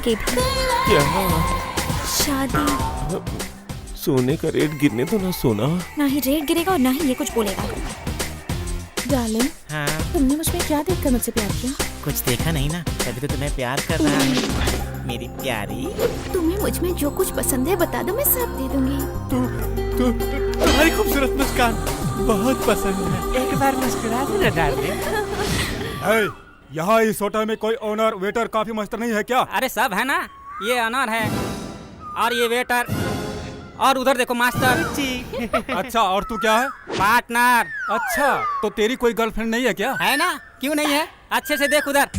के भी। क्या? शादी। सोने का रेट गिरने तो ना सोना। ना ही रेट गिरेगा और ना ही ये कुछ बोलेगा। डार्लिंग, हाँ, तुमने मुझ में क्या देखकर मुझसे प्यार किया? कुछ देखा नहीं ना, तभी तो तुम्हें प्यार कर रहा है मेरी प्यारी। तुम्हें मुझ में जो कुछ पसंद है बता दो, मैं सब दे दूंगी। तुम्हारी खूबसूरत मुस्कान बहुत पसंद है। एक बार मुस्कुरा दो ना डार्लिंग। यहाँ इस होटल में कोई ओनर वेटर काफी मास्टर नहीं है क्या? अरे सब है ना, ये अनार है और ये वेटर और उधर देखो मास्टर जी। अच्छा, और तू क्या है? पार्टनर। अच्छा, तो तेरी कोई गर्लफ्रेंड नहीं है क्या? है ना, क्यों नहीं है? अच्छे से देख उधर।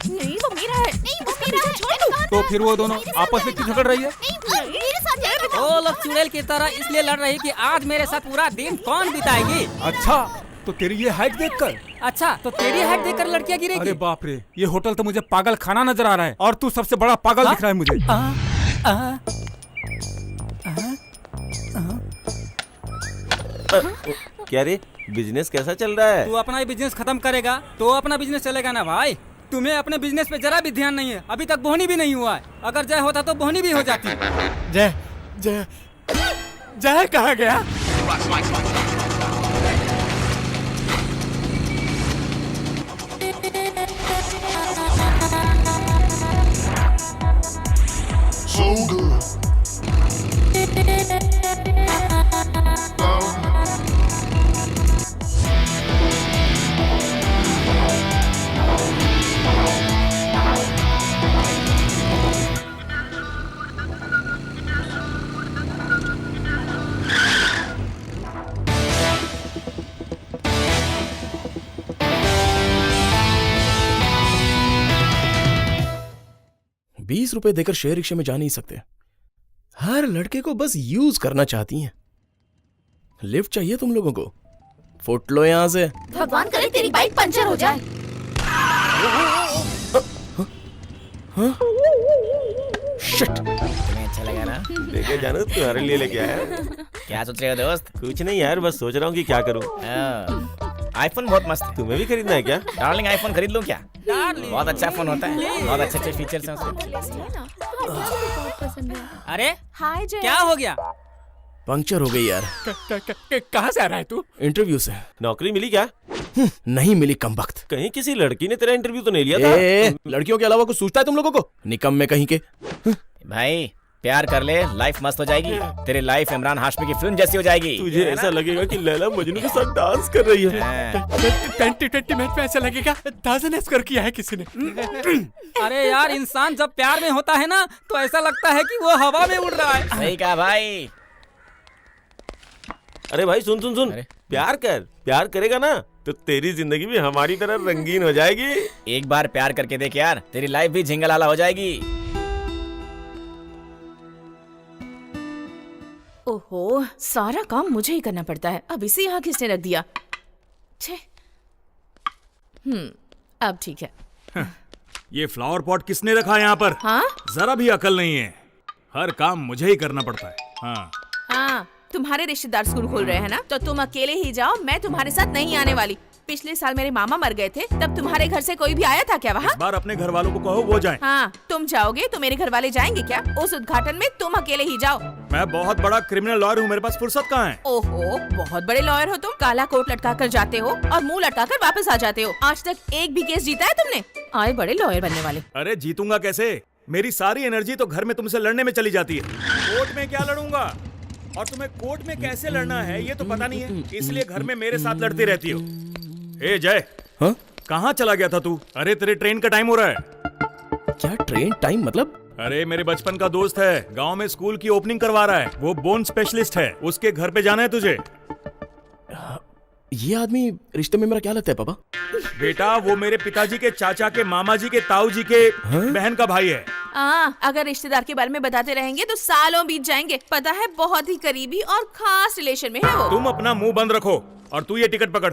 नहीं वो मेरा है। नहीं वो मेरा है। छोड़ दो। तो फिर वो दोनों आपस में क्यों झगड़ रही है? नहीं मेरे साथ जाएगा। वो लोग चुड़ैल की तरह इसलिए लड़ रही कि आज मेरे साथ पूरा दिन कौन बिताएगी। अच्छा, तो तेरी ये हाइट देखकर। अच्छा, तो तेरी हाइट देखकर लड़कियां गिरेगी। अरे बाप रे, ये होटल तो मुझे पागल खाना नजर आ रहा है और तू सबसे बड़ा पागल दिख रहा है मुझे। क्या रे, बिजनेस कैसा चल रहा है? तू अपना ही बिजनेस खत्म करेगा तो अपना बिजनेस चलेगा ना भाई। तुम्हें अपने बिजनेस पे जरा भी ध्यान नहीं है। अभी तक बोहनी भी नहीं हुआ है। अगर जय होता तो बोहनी भी हो जाती। जय जय जय कहाँ गया? So good. ₹20 देकर शेयर रिक्शे में जा नहीं सकते। हर लड़के को बस यूज करना चाहती हैं। लिफ्ट चाहिए तुम लोगों को? फुट लो यहां से। भगवान करे तेरी बाइक पंचर हो जाए। शिट। तुम्हें अच्छा लगा ना? लेके जाना तुम्हारे लिए लेके आया। क्या सोच रहे हो दोस्त? कुछ नहीं यार, बस सोच रहा हूँ कि क्या करूँ। आईफोन बहुत मस्त है। तुम्हें भी खरीदना है क्या? डार्लिंग आईफोन खरीद लूं क्या? डार्लिंग। बहुत अच्छा फोन होता है, बहुत अच्छे अच्छे फीचर्स हैं उसके। बहुत पसंद है। अरे हाय जय। क्या हो गया? पंक्चर हो गई यार। कहाँ से आ रहा है तू? इंटरव्यू से। नौकरी मिली क्या? नहीं मिली कमबख्त। कहीं किसी लड़की ने तेरा इंटरव्यू तो नहीं लिया था? लड़कियों के अलावा कुछ सोचता है तुम लोगों को? निकम में कहीं के। भाई प्यार कर ले, लाइफ मस्त हो जाएगी। तेरी लाइफ इमरान हाशमी की फिल्म जैसी हो जाएगी। तुझे ऐसा लगेगा कि लैला मजनू के साथ डांस कर रही है। हाँ। 2020 मैच में ऐसा लगेगा 1000 स्कोर किया है किसी ने। अरे यार, इंसान जब प्यार में होता है ना तो ऐसा लगता है कि वो हवा में उड़ रहा है। सही कहा भाई। अरे भाई सुन सुन सुन, अरे? प्यार कर। प्यार करेगा ना तो तेरी जिंदगी भी हमारी तरह रंगीन हो जाएगी। एक बार प्यार करके देख यार, तेरी लाइफ भी झिंगलाला हो जाएगी। ओहो, सारा काम मुझे ही करना पड़ता है। अब इसे यहाँ किसने रख दिया? छे। अब ठीक है। ये फ्लावर पॉट किसने रखा है यहाँ पर? हाँ जरा भी अकल नहीं है। हर काम मुझे ही करना पड़ता है। हाँ, हाँ, तुम्हारे रिश्तेदार स्कूल खोल रहे हैं ना, तो तुम अकेले ही जाओ, मैं तुम्हारे साथ नहीं आने वाली। पिछले साल मेरे मामा मर गए थे, तब तुम्हारे घर से कोई भी आया था क्या वहाँ? इस बार अपने घर वालों को कहो वो जाएं। हाँ, तुम जाओगे तो मेरे घर वाले जाएंगे क्या? उस उद्घाटन में तुम अकेले ही जाओ। मैं बहुत बड़ा क्रिमिनल लॉयर हूँ, मेरे पास फुर्सत कहाँ है? ओहो, बहुत बड़े लॉयर हो तुम। काला कोट लटका कर जाते हो और मुंह लटका कर वापस आ जाते हो। आज तक एक भी केस जीता है तुमने? आए बड़े लॉयर बनने वाले। अरे जीतूंगा कैसे? मेरी सारी एनर्जी तो घर में तुमसे लड़ने में चली जाती है। कोर्ट में क्या लड़ूंगा? और तुम्हें कोर्ट में कैसे लड़ना है ये तो पता नहीं है, इसलिए घर में मेरे साथ लड़ती रहती हो। ए जय, हाँ? कहाँ चला गया था तू? अरे तेरे ट्रेन का टाइम हो रहा है। क्या ट्रेन टाइम मतलब? अरे मेरे बचपन का दोस्त है, गांव में स्कूल की ओपनिंग करवा रहा है। वो बोन स्पेशलिस्ट है, उसके घर पे जाना है तुझे। ये आदमी रिश्ते में मेरा क्या लगता है पापा? बेटा वो मेरे पिताजी के चाचा के मामा जी के ताऊ जी के बहन का भाई है। अगर रिश्तेदार के बारे में बताते रहेंगे तो सालों बीत जाएंगे। पता है, बहुत ही करीबी और खास रिलेशन में है वो। तुम अपना मुंह बंद रखो और तू ये टिकट पकड़।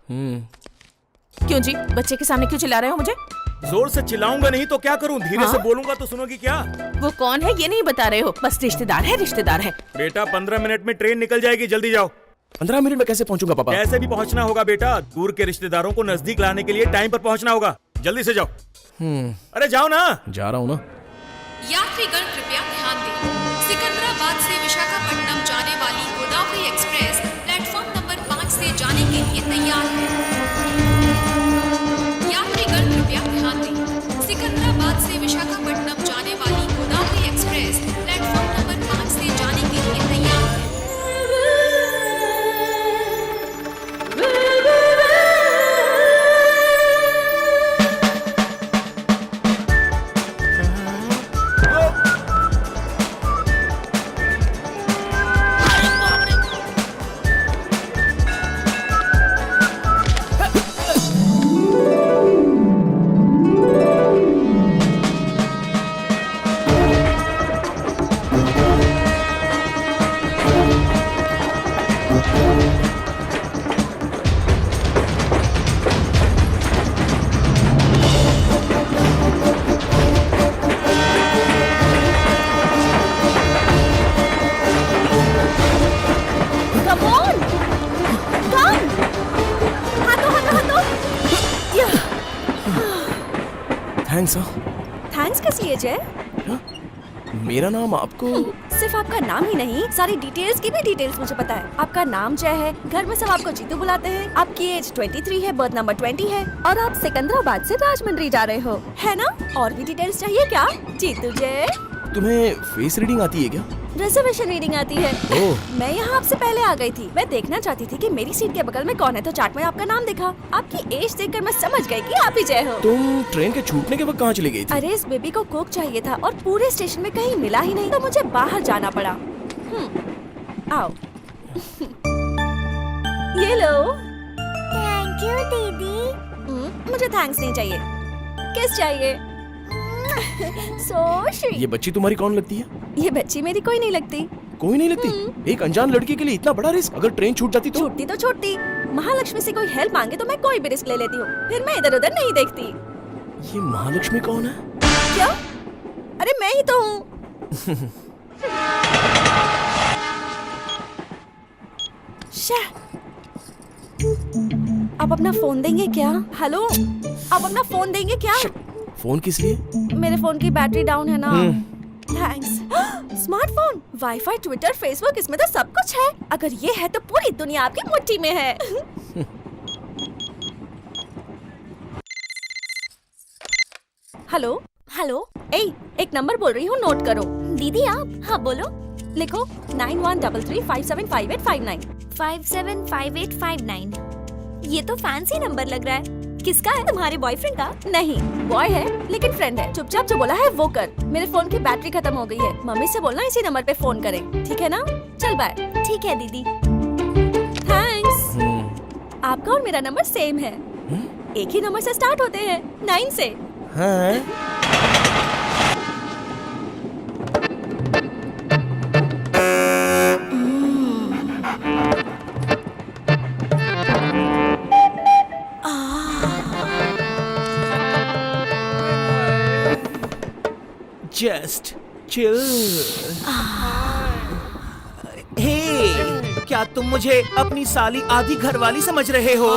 क्यों जी, बच्चे के सामने क्यों चिल्ला रहे हो मुझे? जोर से चिल्लाऊंगा नहीं तो क्या करूं? धीरे से बोलूंगा तो सुनोगी क्या? वो कौन है ये नहीं बता रहे हो, बस रिश्तेदार है, रिश्तेदार है। बेटा 15 मिनट में ट्रेन निकल जाएगी, जल्दी जाओ। 15 मिनट में कैसे पहुंचूंगा पापा? कैसे भी पहुंचना होगा बेटा, दूर के रिश्तेदारों को नजदीक लाने के लिए टाइम पर पहुंचना होगा। जल्दी से जाओ। अरे जाओ ना। जा रहा हूँ ना। यात्रीगण कृपया ध्यान दें। सिकंदराबाद से विशाखापट्टनम जाने वाली गोदावरी एक्सप्रेस प्लेटफॉर्म नंबर 5 से जाने के लिए तैयार है। यात्रीगण कृपया ध्यान दें। सिकंदराबाद से विशाखापट्टनम जाने वाली गोदावरी एक्सप्रेस प्लेटफॉर्म नंबर 5 से जाने के लिए तैयार है। थैंक्स। थैंक्स किस लिए जय? मेरा नाम आपको सिर्फ आपका नाम ही नहीं, सारी डिटेल्स की भी डिटेल्स मुझे पता है। आपका नाम जय है, घर में सब आपको जीतू बुलाते हैं, आपकी एज 23 है, बर्थ नंबर 20 है और आप सिकंदराबाद से राजमंड्री जा रहे हो, है ना? और भी डिटेल्स चाहिए क्या जीतू जय? तुम्हें फेस रीडिंग आती है क्या? रिजर्वेशन रीडिंग आती है। ओह। मैं यहाँ आपसे पहले आ गई थी। मैं देखना चाहती थी कि मेरी सीट के बगल में कौन है, तो चार्ट में आपका नाम दिखा। आपकी एज देखकर मैं समझ गई कि आप ही जय हो। तुम ट्रेन के छूटने के वक्त कहाँ चली गई थी? अरे इस बेबी को कोक चाहिए था और पूरे स्टेशन में कहीं मिला ही नहीं, तो मुझे बाहर जाना पड़ा। आओ। ये लो। थैंक यू दीदी। मुझे थैंक्स नहीं चाहिए। किस चाहिए? So sweet। ये बच्ची तुम्हारी कौन लगती है? ये बच्ची मेरी कोई नहीं लगती। कोई नहीं लगती? एक अनजान लड़की के लिए इतना बड़ा रिस्क? अगर ट्रेन छूट जाती तो? छूटती तो छूटती। महालक्ष्मी से कोई हेल्प मांगे तो मैं कोई भी रिस्क ले लेती हूँ, फिर मैं इधर उधर नहीं देखती। ये महालक्ष्मी कौन है? क्या? अरे मैं ही तो हूँ। आप अपना फोन देंगे क्या? हेलो, आप अपना फोन देंगे क्या? फोन किस लिए? मेरे फोन की बैटरी डाउन है ना। Thanks. Smartphone, wifi, Twitter, Facebook, इसमें तो सब कुछ है। अगर ये है तो पूरी दुनिया आपकी मुट्ठी में है। हेलो हेलो, एक नंबर बोल रही हूँ, नोट करो। दीदी आप? हाँ बोलो। लिखो 9133575859। 575859। ये तो फैंसी नंबर लग रहा है। किसका है? तुम्हारे बॉयफ्रेंड का? नहीं, बॉय है लेकिन फ्रेंड है। चुपचाप जो बोला है वो कर। मेरे फोन की बैटरी खत्म हो गई है। मम्मी से बोलना इसी नंबर पे फोन करें, ठीक है ना? चल बाय। ठीक है दीदी। थैंक्स। आपका और मेरा नंबर सेम है। एक ही नंबर से स्टार्ट होते हैं, 9 से। हाँ। Just chill. हे, क्या तुम मुझे अपनी साली आधी घरवाली समझ रहे हो?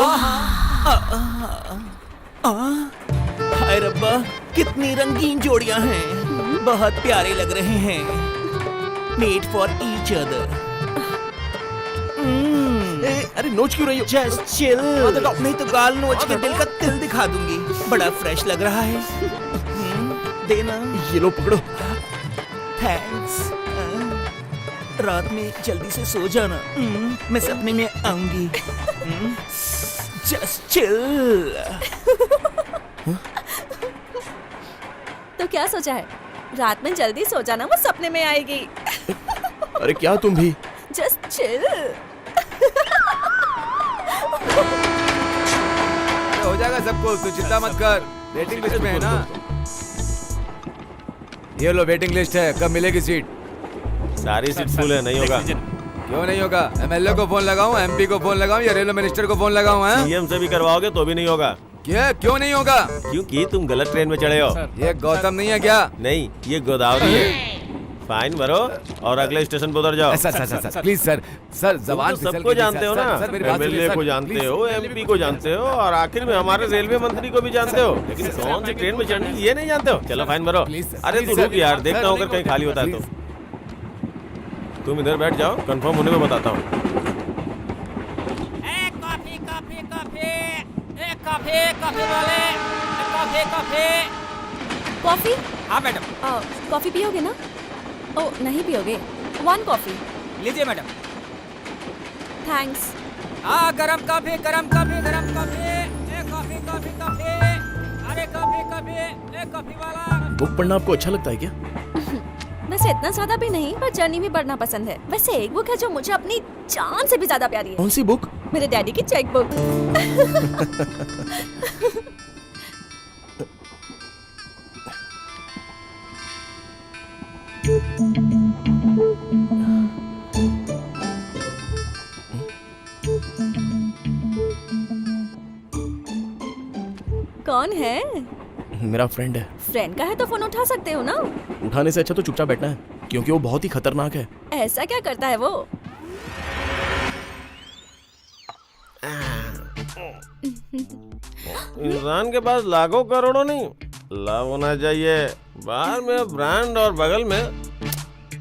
हाय रब्बा, कितनी रंगीन जोड़ियां हैं, बहुत प्यारे लग रहे हैं। Made for each other. अरे नोच क्यों रही हो? जस्ट चिल, नहीं तो गाल नोच के दिल का तिल दिखा दूंगी। बड़ा फ्रेश लग रहा है। देना। ये लो पकड़ो। थैंक्स। रात में जल्दी से सो जाना, मैं सपने में आऊंगी। Just chill. तो क्या सोचा है? रात में जल्दी सो जाना, वो सपने में आएगी। अरे क्या तुम भी? Just chill. हो जाएगा सबको, तू चिंता मत कर। वेटिंग लिस्ट में है ना? ये लो वेटिंग लिस्ट है, कब मिलेगी सीट? सारी सीट फुल है, नहीं होगा। क्यों नहीं होगा? एमएलए को फोन लगाऊं, एमपी को फोन लगाऊं या रेलवे मिनिस्टर को फोन लगाऊं? हैं? सीएम से भी करवाओगे तो भी नहीं होगा। क्या? क्यों नहीं होगा? क्योंकि तुम गलत ट्रेन में चढ़े हो। ये गौतम नहीं है क्या? नहीं, ये गोदावरी है। फाइन भरो और अगले स्टेशन पे उतर जाओ। सर प्लीज सर जबान तुम तो सबको जानते हो ना, एमएलए को जानते हो, एमपी को जानते हो और आखिर में हमारे रेलवे मंत्री को भी जानते हो, लेकिन कौन सी ट्रेन में चढ़नी ये नहीं जानते हो। चलो फाइन भरो। अरे तू रुक यार, देखता हूँ अगर कहीं खाली होता है तो। तुम इधर बैठ जाओ, कंफर्म होने में बताता हूँ। कॉफी वाले, कॉफी। कॉफी? हाँ मैडम। कॉफी पियोगे ना? ओ नहीं पियोगे? 1 कॉफी। लीजिए मैडम। थैंक्स। गरम कॉफी। एक कॉफी। अरे कॉफी। एक कॉफी वाला। बुक पढ़ना आपको अच्छा लगता है क्या? वैसे इतना ज्यादा भी नहीं, पर जर्नी भी पढ़ना पसंद है। वैसे एक बुक है जो मुझे अपनी जान से भी ज्यादा प्यारी है। कौन सी बुक? मेरे डैडी की चेक बुक। कौन है? मेरा फ्रेंड है। फ्रेंड का है तो फोन उठा सकते हो ना। उठाने से अच्छा तो चुपचाप बैठना है, क्योंकि वो बहुत ही खतरनाक है। ऐसा क्या करता है वो? इंसान के पास लाखों करोड़ों नहीं, लाभ होना चाहिए। बाहर में ब्रांड और बगल में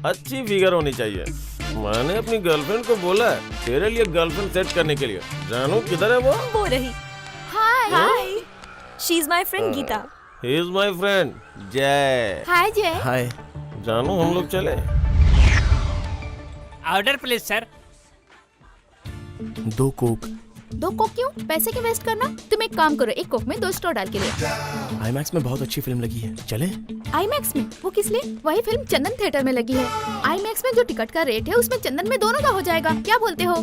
अच्छी फिगर होनी चाहिए। मैंने अपनी गर्लफ्रेंड को बोला है तेरे लिए गर्लफ्रेंड सेट करने के लिए। जानू किधर है वो रही। Hi. She is my friend Geeta. He is my friend Jay. Hi Jay. Hi. जानू हम लोग चले। Order please sir. 2 coke. 2 coke क्यों? पैसे क्यों वेस्ट करना? तुम एक काम करो, 1 कोक में 2 स्ट्रॉ डाल के ले। आईमैक्स में बहुत अच्छी फिल्म लगी है, चले? आईमैक्स में? वो किस लिए? वही फिल्म चंदन थिएटर में लगी है। आईमैक्स में जो टिकट का रेट है उसमें चंदन में दोनों का हो जाएगा। क्या बोलते हो?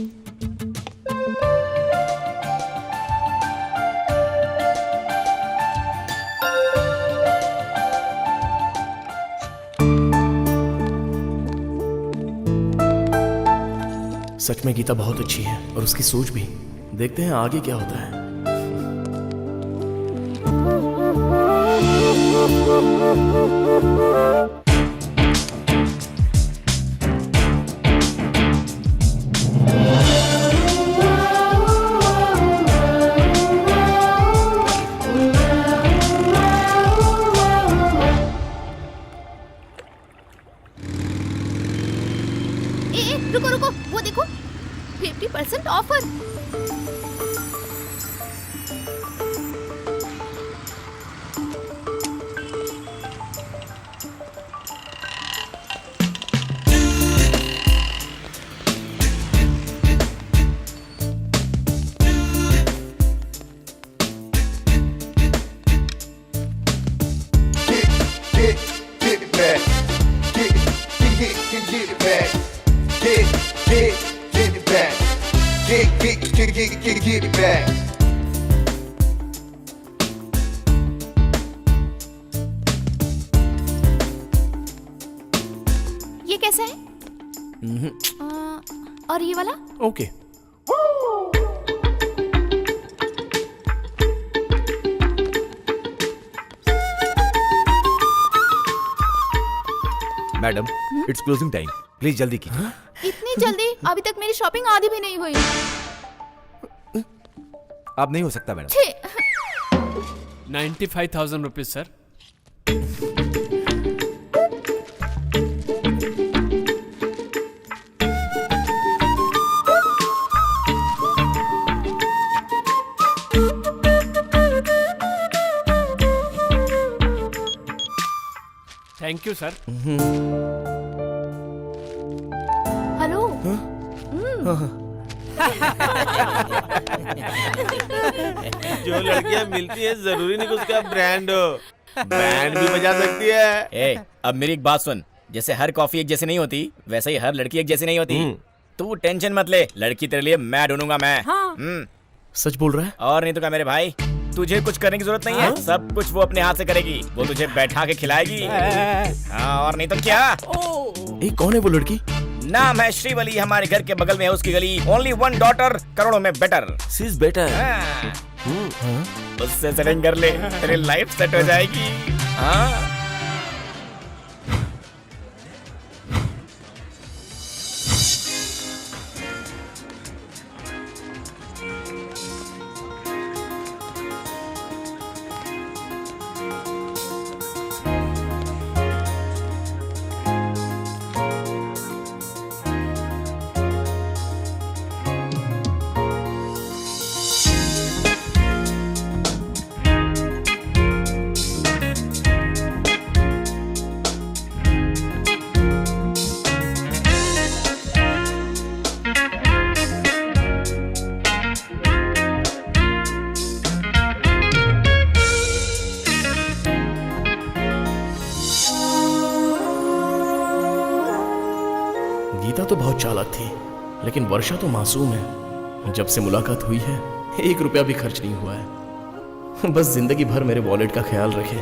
सच में गीता बहुत अच्छी है और उसकी सोच भी। देखते हैं आगे क्या होता है। रुको, वो देखो 50% offer. Get it back. Get it back. Get it back. Get it back. ये कैसा है? और ये वाला? Okay. Madam it's closing time, please जल्दी कीजिए। इतनी जल्दी? अभी तक मेरी शॉपिंग आधी भी नहीं हुई। अब नहीं हो सकता madam. 95,000 rupees sir. Thank you sir. Hello. जो लड़कियां मिलती है जरूरी नहीं कि उसका ब्रांड हो, बैंड भी बजा सकती है। अब मेरी एक बात सुन, जैसे हर कॉफी एक जैसी नहीं होती, वैसे ही हर लड़की एक जैसी नहीं होती। तू टेंशन मत ले, लड़की तेरे लिए मैं ढूंढूंगा मैं। सच बोल रहा है? और नहीं तो क्या मेरे भाई, तुझे कुछ करने की जरूरत नहीं है। सब कुछ वो अपने हाथ से करेगी। वो तुझे बैठा के खिलाएगी। हाँ, और नहीं तो क्या। कौन है वो लड़की? नाम है श्रीवली, हमारे घर के बगल में है उसकी गली। ओनली 1 डॉटर, करोड़ों में बेटर। She is better. उससे सेटिंग कर ले, तेरी लाइफ सेट हो जाएगी। हाँ गीता तो बहुत चालाक थी, लेकिन वर्षा तो मासूम है। जब से मुलाकात हुई है 1 रुपया भी खर्च नहीं हुआ है। बस जिंदगी भर मेरे वॉलेट का ख्याल रखे।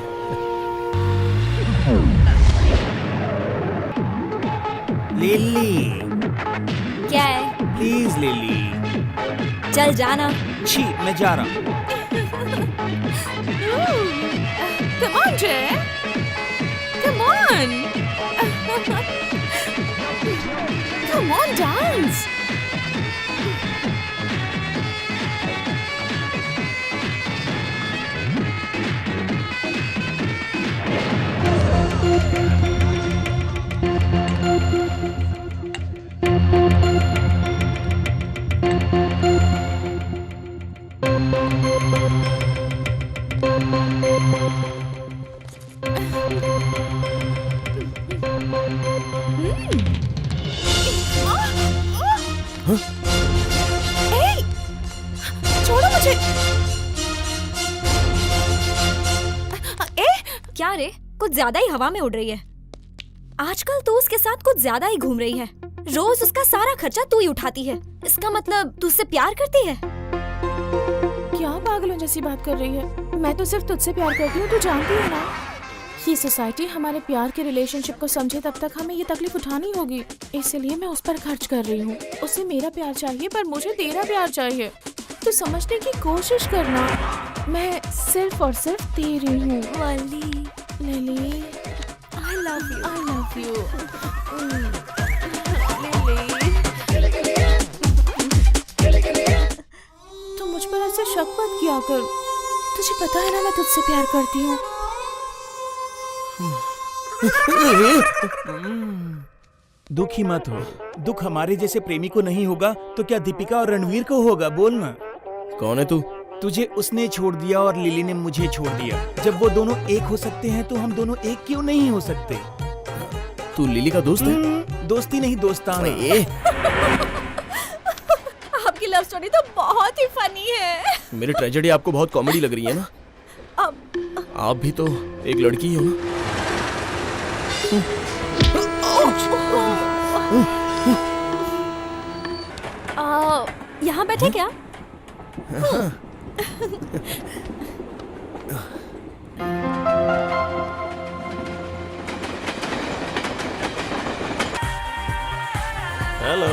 लिली, क्या है? Please lily. चल जाना। छी, मैं जा रहा हूँ। Come on, Jay. Come on. Come on, dance. ए, छोड़ो मुझे। क्या रे, कुछ ज्यादा ही हवा में उड़ रही है। आजकल तू उसके साथ कुछ ज्यादा ही घूम रही है। रोज उसका सारा खर्चा तू ही उठाती है। इसका मतलब तू उससे प्यार करती है? क्या पागलों जैसी बात कर रही है? मैं तो सिर्फ तुझसे प्यार करती हूँ, तू जानती है ना। ये सोसाइटी हमारे प्यार के रिलेशनशिप को समझे तब तक हमें ये तकलीफ उठानी होगी, इसलिए मैं उस पर खर्च कर रही हूँ। उसे मेरा प्यार चाहिए पर मुझे तेरा प्यार चाहिए। तो समझने की कोशिश करना, मैं सिर्फ और सिर्फ तेरी हूँ। Lily, I love you. I love you. तुम मुझ पर ऐसे शक मत किया कर। तुझे पता है ना मैं तुझसे प्यार करती हूँ। दुखी मत हो। दुख हमारे जैसे प्रेमी को नहीं होगा तो क्या दीपिका और रणवीर को होगा? बोल ना। कौन है तू? तुझे उसने छोड़ दिया और लिली ने मुझे छोड़ दिया। जब वो दोनों एक हो सकते हैं तो हम दोनों एक क्यों नहीं हो सकते? तू लिली का दोस्त है? दोस्ती नहीं, दोस्ताना। आपकी लव स्टोरी तो बहुत ही फनी है। मेरी ट्रेजेडी आपको बहुत कॉमेडी लग रही है ना? आप भी तो एक लड़की ही हो ना? यहाँ बैठे क्या? हेलो।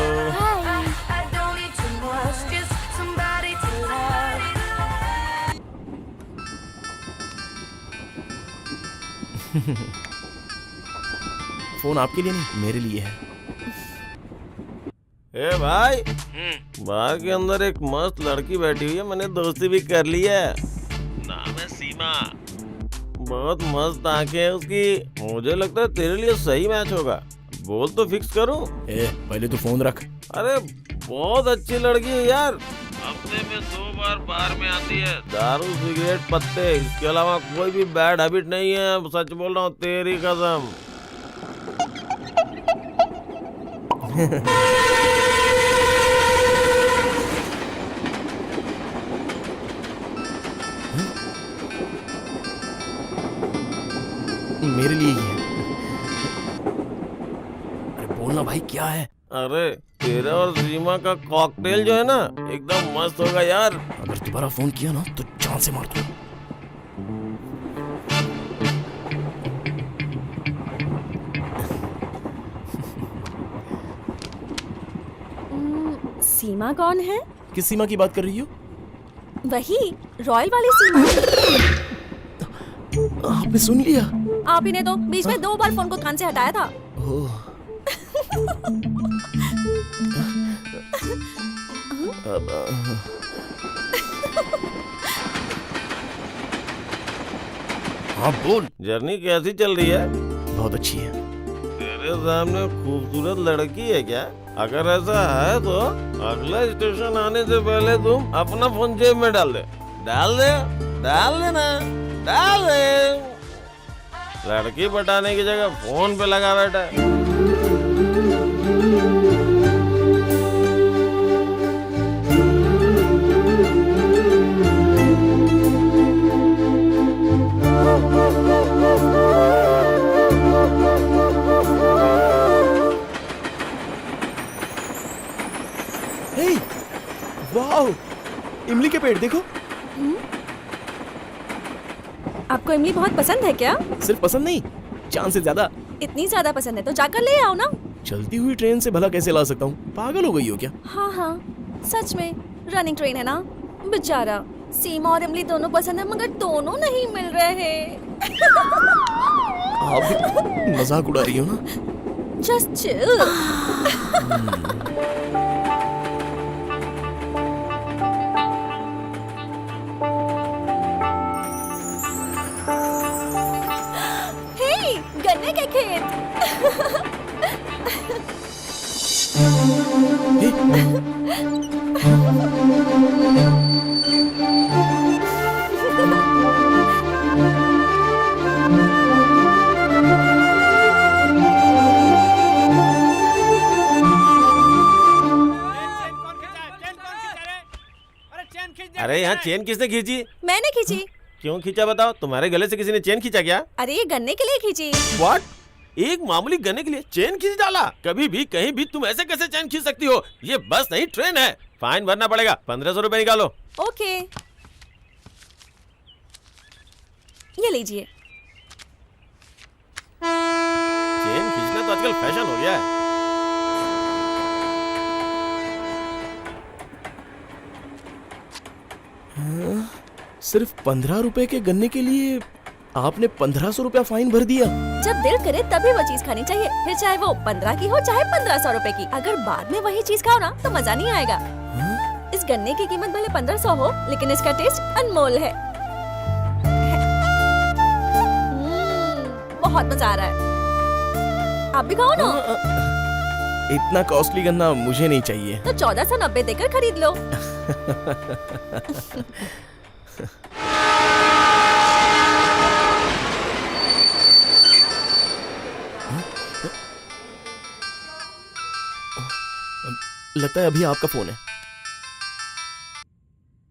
फोन आपके लिए नहीं, मेरे लिए है। ए भाई, बार के अंदर एक मस्त लड़की बैठी हुई है, मैंने दोस्ती भी कर ली है। नाम है सीमा। बहुत मस्त आंखें है उसकी। मुझे लगता है तेरे लिए सही मैच होगा। बोल तो फिक्स करूं? पहले तो फोन रख। अरे बहुत अच्छी लड़की है यार। हफ्ते में 2 बार बार में आती है। दारू, सिगरेट, पत्ते, इसके अलावा कोई भी बैड हैबिट नहीं है। सच बोल रहा हूँ, तेरी कसम। मेरे लिए ही है। अरे बोलना भाई, क्या है? अरे तेरा और सीमा का कॉकटेल जो है ना, एकदम मस्त होगा यार। अगर दोबारा फोन किया ना तो जान से मार दूंगा। सीमा कौन है? किस सीमा की बात कर रही हो? वही रॉयल वाली सीमा। आपने सुन लिया? आप ही ने तो बीच में 2 बार फोन को कान से हटाया था। हाँ बोल। जर्नी कैसी चल रही है? बहुत अच्छी है। तेरे सामने खूबसूरत लड़की है क्या? अगर ऐसा है तो अगला स्टेशन आने से पहले तुम अपना फोन जेब में डाल दे। डाल दे, डाल देना, डाल दे। लड़की पटाने की जगह फोन पे लगा बैठा है। वाह, इमली के पेड़ देखो। आपको इमली बहुत पसंद है क्या? सिर्फ पसंद नहीं, चांद से ज्यादा। इतनी ज्यादा पसंद है तो जाकर ले आओ ना। चलती हुई ट्रेन से भला कैसे ला सकता हूँ? पागल हो गई हो क्या? हाँ हाँ, सच में रनिंग ट्रेन है ना। बेचारा सीमा और इमली दोनों पसंद है मगर दोनों नहीं मिल रहे। आप भी मजाक उड़ा रही हो ना? Just chill. हे, गन्ने के खेत। अरे यहाँ चेन किसने खींची? मैंने खींची। क्यों खींचा बताओ? तुम्हारे गले से किसी ने चेन खींचा क्या? अरे ये गन्ने के लिए खींची। व्हाट? एक मामूली गन्ने के लिए चेन खींच डाला? कभी भी कहीं भी तुम ऐसे कैसे चेन खींच सकती हो? ये बस नहीं ट्रेन है। फाइन भरना पड़ेगा। 1500 रुपए निकालो। ओके, ये लीजिए। चेन खींचना तो आजकल फैशन हो गया है। सिर्फ 15 रुपए के गन्ने के लिए आपने 1500 रुपया फाइन भर दिया? जब दिल करे तभी वो चीज खानी चाहिए, फिर चाहे वो 15 की हो चाहे 1500 रुपए की। अगर बाद में वही चीज खाओ ना तो मजा नहीं आएगा। इस गन्ने की कीमत भले 1500 हो लेकिन इसका टेस्ट अनमोल है। बहुत मजा आ रहा है, आप भी खाओ ना। इतना कॉस्टली गन्ना मुझे नहीं चाहिए। तो 1490 देकर खरीद लो। लगता है अभी आपका फोन है।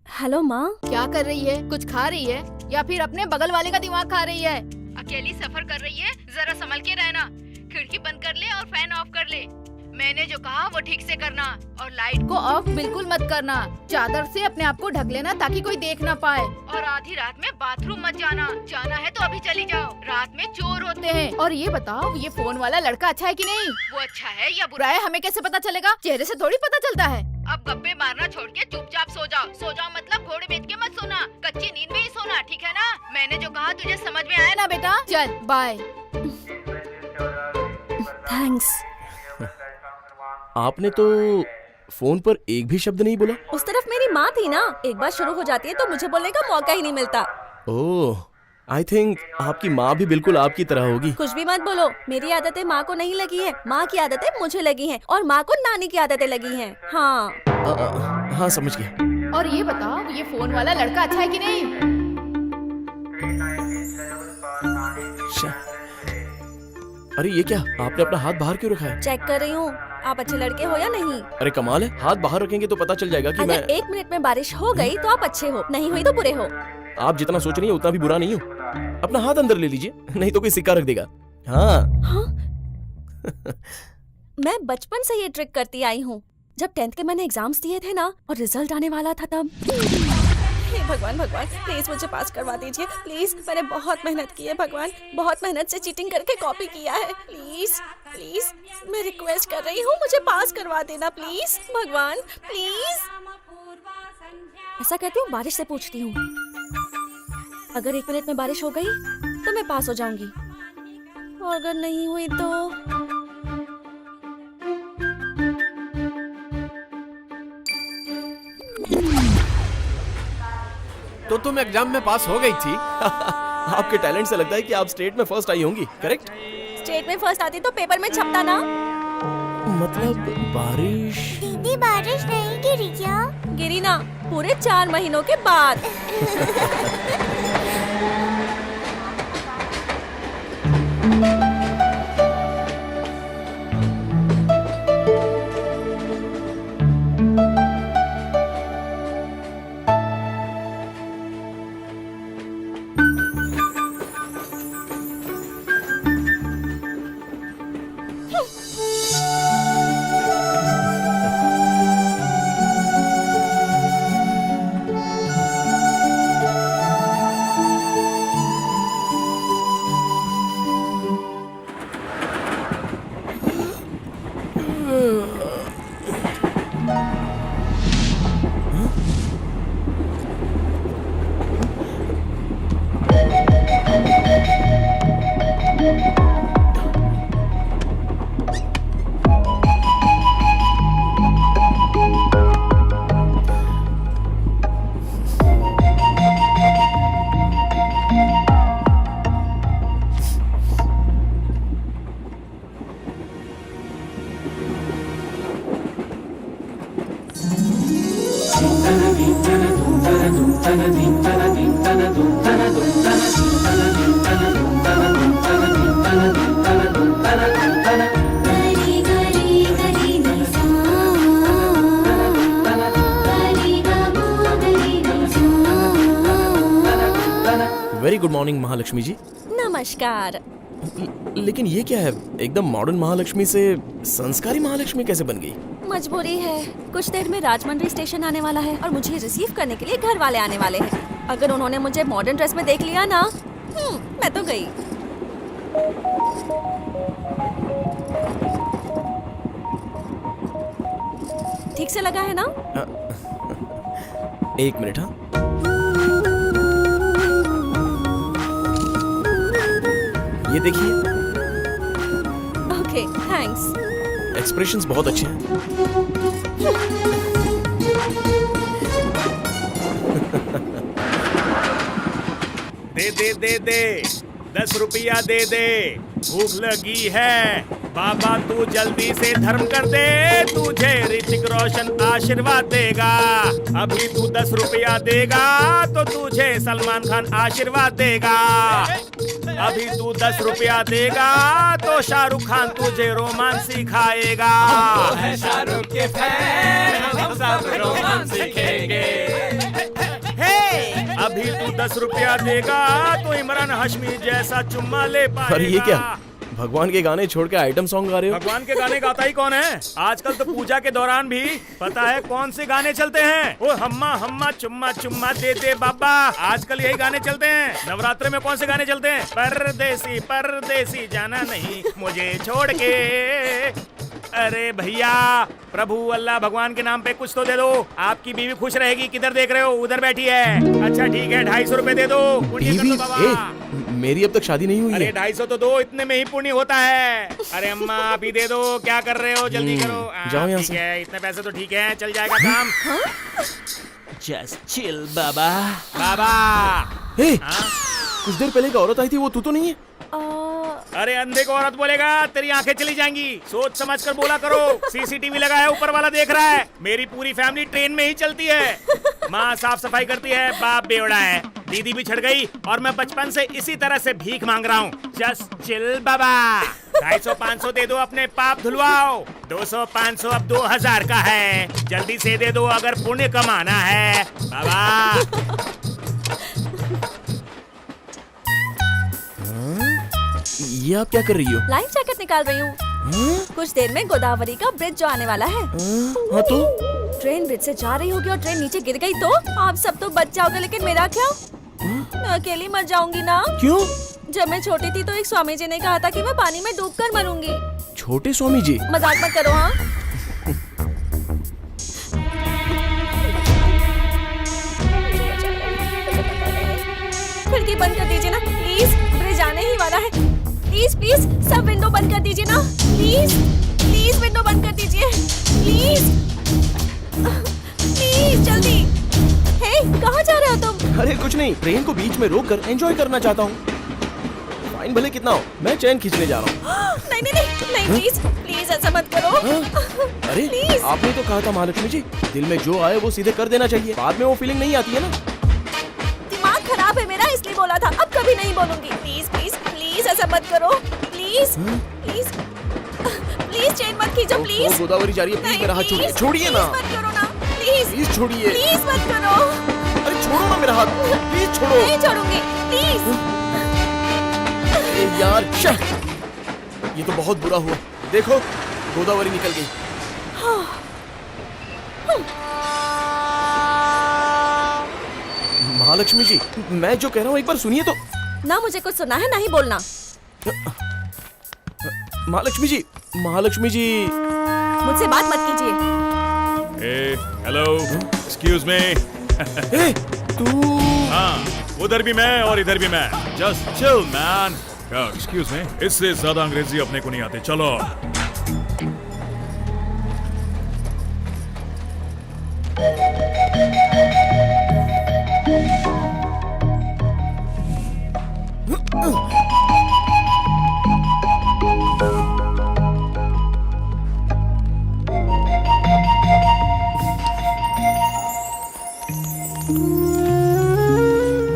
हेलो माँ। क्या कर रही है? कुछ खा रही है या फिर अपने बगल वाले का दिमाग खा रही है? अकेली सफर कर रही है, जरा संभल के रहना। खिड़की बंद कर ले और फैन ऑफ कर ले। मैंने जो कहा वो ठीक से करना और लाइट को ऑफ बिल्कुल मत करना। चादर से अपने आप को ढक लेना ताकि कोई देख ना पाए। और आधी रात में बाथरूम मत जाना। जाना है तो अभी चली जाओ, रात में चोर होते हैं। और ये बताओ, ये फोन वाला लड़का अच्छा है कि नहीं? वो अच्छा है या बुरा है हमें कैसे पता चलेगा? चेहरे से थोड़ी पता चलता है। अब गप्पे मारना छोड़ के चुपचाप सो जाओ। सो जाओ मतलब घोड़े बेच के मत सोना, कच्ची नींद में ही सोना, ठीक है ना? मैंने जो कहा तुझे समझ में आया ना बेटा? चल बाय। थैंक्स। आपने तो फोन पर एक भी शब्द नहीं बोला। उस तरफ मेरी माँ थी ना, एक बार शुरू हो जाती है तो मुझे बोलने का मौका ही नहीं मिलता। ओह, आई थिंक आपकी माँ भी बिल्कुल आपकी तरह होगी। कुछ भी मत बोलो, मेरी आदतें माँ को नहीं लगी है, माँ की आदतें मुझे लगी हैं और माँ को नानी की आदतें लगी हैं। हाँ हाँ समझ गया। और ये बताओ, ये फोन वाला लड़का अच्छा है कि नहीं? अरे ये क्या, आपने अपना हाथ बाहर क्यों रखा है? चेक कर रही हूँ आप अच्छे लड़के हो या नहीं। अरे कमाल है, हाथ बाहर रखेंगे तो पता चल जाएगा कि अगर मैं। 1 मिनट में बारिश हो गई तो आप अच्छे हो, नहीं हुई तो बुरे हो। आप जितना सोच रही हैं उतना भी बुरा नहीं हो। अपना हाथ अंदर ले लीजिए, नहीं तो कोई सिक्का रख देगा। हाँ। मैं बचपन से ये ट्रिक करती आई हूँ। जब 10th के मैंने एग्जाम्स दिए थे ना और रिजल्ट आने वाला था तब। हे भगवान भगवान, प्लीज मुझे पास करवा दीजिए प्लीज। मैंने बहुत मेहनत की है भगवान, बहुत मेहनत से चीटिंग करके कॉपी किया है। प्लीज प्लीज मैं रिक्वेस्ट कर रही हूँ, मुझे पास करवा देना प्लीज भगवान प्लीज। ऐसा कहती हूँ, बारिश से पूछती हूँ। अगर 1 मिनट में बारिश हो गई तो मैं पास हो जाऊंगी, और अगर नहीं हुई तो तुम एग्जाम में पास हो गई थी। आपके टैलेंट से लगता है कि आप स्टेट में फर्स्ट आई होंगी, करेक्ट? स्टेट में फर्स्ट आती तो पेपर में छपता ना। मतलब बारिश। दीदी बारिश नहीं गिरी क्या? गिरी ना, पूरे 4 महीनों के बाद। वेरी गुड मॉर्निंग महालक्ष्मी जी। नमस्कार। लेकिन ये क्या है, एकदम मॉडर्न महालक्ष्मी से संस्कारी महालक्ष्मी कैसे बन गई? मजबूरी है, कुछ देर में राजमंड्री स्टेशन आने वाला है और मुझे रिसीव करने के लिए घर वाले आने वाले हैं। अगर उन्होंने मुझे मॉडर्न ड्रेस में देख लिया ना, मैं तो गई। ठीक से लगा है ना? एक मिनट। हाँ, ये देखिए। Okay, thanks. एक्सप्रेशंस बहुत अच्छे हैं। दे 10 रुपया दे दे, भूख लगी है। बाबा तू जल्दी से धर्म कर दे, तुझे ऋतिक रोशन आशीर्वाद देगा। अभी तू 10 रुपया देगा तो तुझे सलमान खान आशीर्वाद देगा। अभी तू 10 रुपया देगा तो शाहरुख खान तुझे रोमांस सिखाएगा। है शाहरुख के फैन, हम सब रोमांस सीखेंगे। अभी तू 10 रुपया देगा तो इमरान हाशमी जैसा चुम्मा ले पाएगा। अरे ये क्या, भगवान के गाने छोड़ के आइटम सॉन्ग गा रहे हो? भगवान के गाने गाता ही कौन है? आजकल तो पूजा के दौरान भी पता है कौन से गाने चलते हैं? ओ हम्मा हम्मा चुम्मा चुम्मा दे दे बाबा, आजकल यही गाने चलते हैं। नवरात्रि में कौन से गाने चलते हैं? परदेसी परदेसी जाना नहीं मुझे छोड़ के। अरे भैया, प्रभु अल्लाह भगवान के नाम पे कुछ तो दे दो, आपकी बीवी खुश रहेगी। किधर देख रहे हो? उधर बैठी है। अच्छा ठीक है, 250 रुपए दे दो, पुण्य कर दो बाबा। मेरी अब तक शादी नहीं हुई है। अरे 250 तो दो, इतने में ही पुण्य होता है। अरे अम्मा आप ही दे दो, क्या कर रहे हो? जल्दी करो। जाओ यहाँ ठीक है, इतने पैसे तो ठीक है, चल जाएगा काम। जस्ट चिल बाबा। बाबा कुछ देर पहले एक औरत आई थी, वो तू तो नहीं है? अरे अंधे को औरत बोलेगा, तेरी आंखें चली जाएंगी। सोच समझ कर बोला करो। सीसीटीवी लगा है, ऊपर वाला देख रहा है। मेरी पूरी फैमिली ट्रेन में ही चलती है। माँ साफ सफाई करती है, बाप बेवड़ा है, दीदी भी छड़ गई और मैं बचपन से इसी तरह से भीख मांग रहा हूँ। जस्ट चिल बाबा। 250-500 दे दो, अपने पाप धुलवाओ। 200-500 अब 2000 का है, जल्दी से दे दो अगर पुण्य कमाना है बाबा। ये आप क्या कर रही हो? लाइफ जैकेट निकाल रही हूँ। कुछ देर में गोदावरी का ब्रिज जो आने वाला है। हाँ तो? ट्रेन ब्रिज से जा रही होगी और ट्रेन नीचे गिर गई तो आप सब तो बच जाओगे, लेकिन मेरा क्या? मैं अकेली मर जाऊंगी ना। क्यों? जब मैं छोटी थी तो एक स्वामी जी ने कहा था कि मैं पानी में डूबकर मरूंगी। छोटे स्वामी जी? मजाक मत करो। हाँ, खिड़की बंद कर दीजिए ना प्लीज, ब्रिज आने ही वाला है। प्लीज प्लीज सब विंडो बंद कर दीजिए ना प्लीज। प्लीज विंडो बंद कर दीजिए प्लीज। प्लीज जल्दी। हे, कहाँ जा रहे हो तुम? अरे कुछ नहीं, ट्रेन को बीच में रोक कर एंजॉय करना चाहता हूँ। फाइन भले कितना हो, मैं चैन खींचने जा रहा हूँ। नहीं नहीं नहीं नहीं, प्लीज प्लीज ऐसा मत करो। अरे प्लीज। आपने तो कहा था महालक्ष्मी जी, दिल में जो आए वो सीधे कर देना चाहिए, बाद में वो फीलिंग नहीं आती है ना। दिमाग खराब है मेरा, इसलिए बोला था, अब कभी नहीं बोलूंगी। प्लीज प्लीज प्लीज ऐसा मत करो प्लीज। प्लीज प्लीज चेन मत खींचो प्लीज। गोदावरी जा रही है, प्लीज मेरा हाथ छोड़िए। छोड़िए ना मत करो ना प्लीज। प्लीज छोड़िए। प्लीज मत करो। अरे छोड़ो ना मेरा हाथ, प्लीज छोड़ो। नहीं छोड़ूंगी प्लीज। यार ये तो बहुत बुरा हुआ, देखो गोदावरी निकल गई। महालक्ष्मी जी, मैं जो कह रहा हूँ एक बार सुनिए तो। ना मुझे कुछ सुना है ना ही बोलना। महालक्ष्मी जी, महालक्ष्मी जी। मुझसे बात मत कीजिए। Hello, excuse me. तू हाँ, उधर भी मैं और इधर भी मैं। Just chill man. Excuse me, इससे ज्यादा अंग्रेजी अपने को नहीं आते। चलो।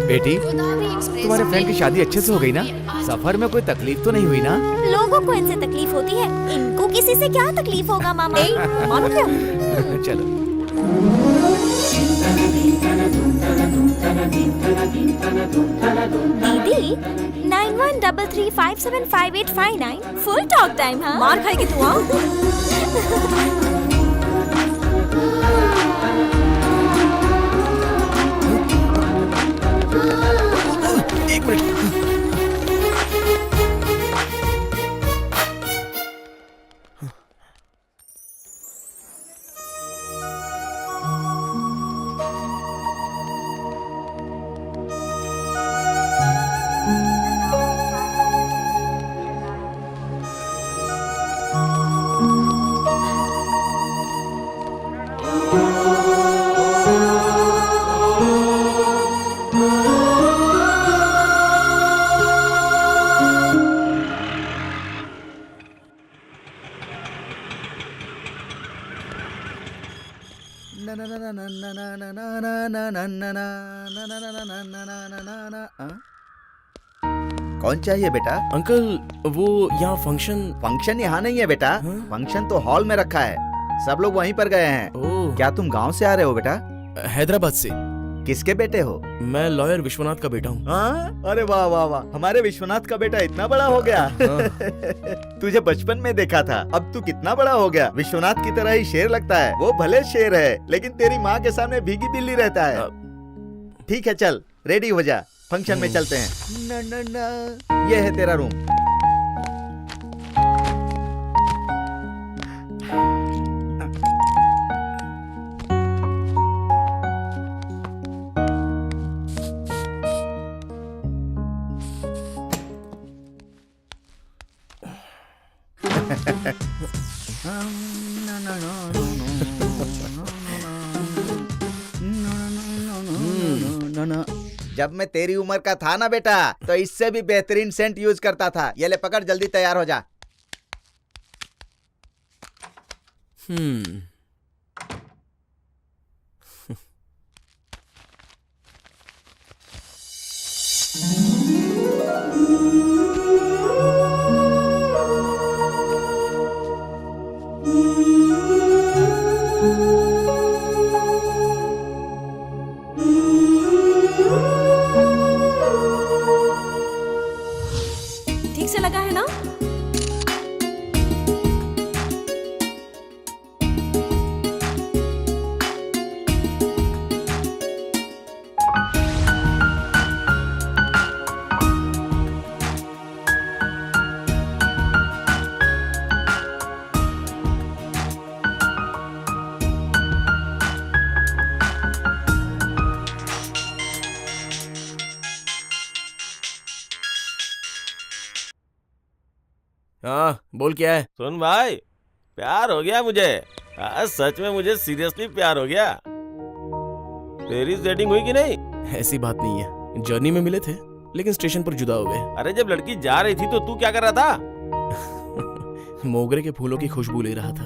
बेटी, तुम्हारे फ्रेंड की शादी अच्छे से हो गई ना? सफर में कोई तकलीफ तो नहीं हुई ना? लोगों को इनसे तकलीफ होती है, इनको किसी से क्या तकलीफ होगा मामा? मानो क्या? चलो। दीदी 9133575859 फुल टॉक टाइम। हाँ, मार खाएगी तू। हाँ, एक मिनट। कौन चाहिए बेटा? अंकल वो यहाँ फंक्शन यहाँ नहीं है बेटा। फंक्शन तो हॉल में रखा है, सब लोग वहीं पर गए हैं। क्या तुम गांव से आ रहे हो बेटा? हैदराबाद से। किसके बेटे हो? मैं लॉयर विश्वनाथ का बेटा हूँ। हाँ? अरे वाह वाह वाह, हमारे विश्वनाथ का बेटा इतना बड़ा हो गया। तुझे बचपन में देखा था, अब तू कितना बड़ा हो गया। विश्वनाथ की तरह ही शेर लगता है। वो भले शेर है, लेकिन तेरी माँ के सामने भीगी बिल्ली रहता है। ठीक है, चल रेडी हो जा, फंक्शन में चलते हैं। न, न, न, ये है तेरा रूम। जब मैं तेरी उम्र का था ना बेटा, तो इससे भी बेहतरीन सेंट यूज करता था। ये ले पकड़, जल्दी तैयार हो जा। ठीक से लगा है ना? हाँ बोल, क्या है? सुन भाई, प्यार हो गया मुझे। आज सच में मुझे सीरियसली प्यार हो गया। तेरी सेटिंग हुई कि नहीं? ऐसी बात नहीं है, जर्नी में मिले थे लेकिन स्टेशन पर जुदा हो गए। अरे जब लड़की जा रही थी तो तू क्या कर रहा था? मोगरे के फूलों की खुशबू ले रहा था।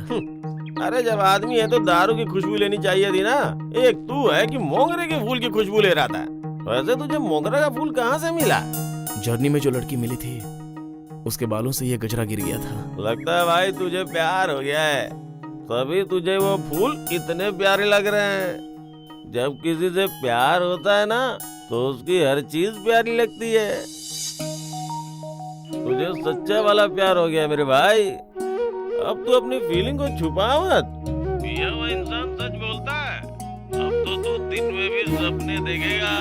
अरे जब आदमी है तो दारू की खुशबू लेनी चाहिए थी ना। एक तू है कि मोगरे के फूल की खुशबू ले रहा था। वैसे तुझे मोगरा का फूल कहाँ से मिला? जर्नी में जो लड़की मिली थी उसके बालों से ये गजरा गिर गया था। लगता है भाई तुझे प्यार हो गया है, तभी तुझे वो फूल इतने प्यारे लग रहे हैं। जब किसी से प्यार होता है ना तो उसकी हर चीज प्यारी लगती है। तुझे सच्चा वाला प्यार हो गया मेरे भाई। अब तू अपनी फीलिंग को छुपा मत। पिया हुआ इंसान सच बोलता है। अब तो तू दिन में भी सपने देखेगा।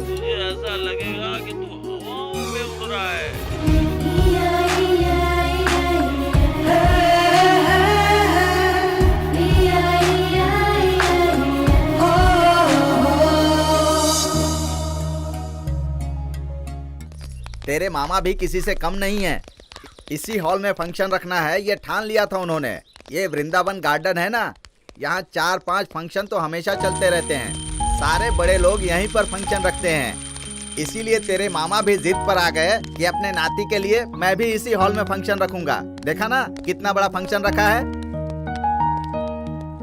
तुझे ऐसा लगेगा कि तू हवाओं में उड़ रहा है। तेरे मामा भी किसी से कम नहीं है। इसी हॉल में फंक्शन रखना है ये ठान लिया था उन्होंने। ये वृंदावन गार्डन है ना, यहाँ 4-5 फंक्शन तो हमेशा चलते रहते हैं। सारे बड़े लोग यहीं पर फंक्शन रखते हैं। इसीलिए तेरे मामा भी जिद पर आ गए कि अपने नाती के लिए मैं भी इसी हॉल में फंक्शन रखूंगा। देखा ना कितना बड़ा फंक्शन रखा है।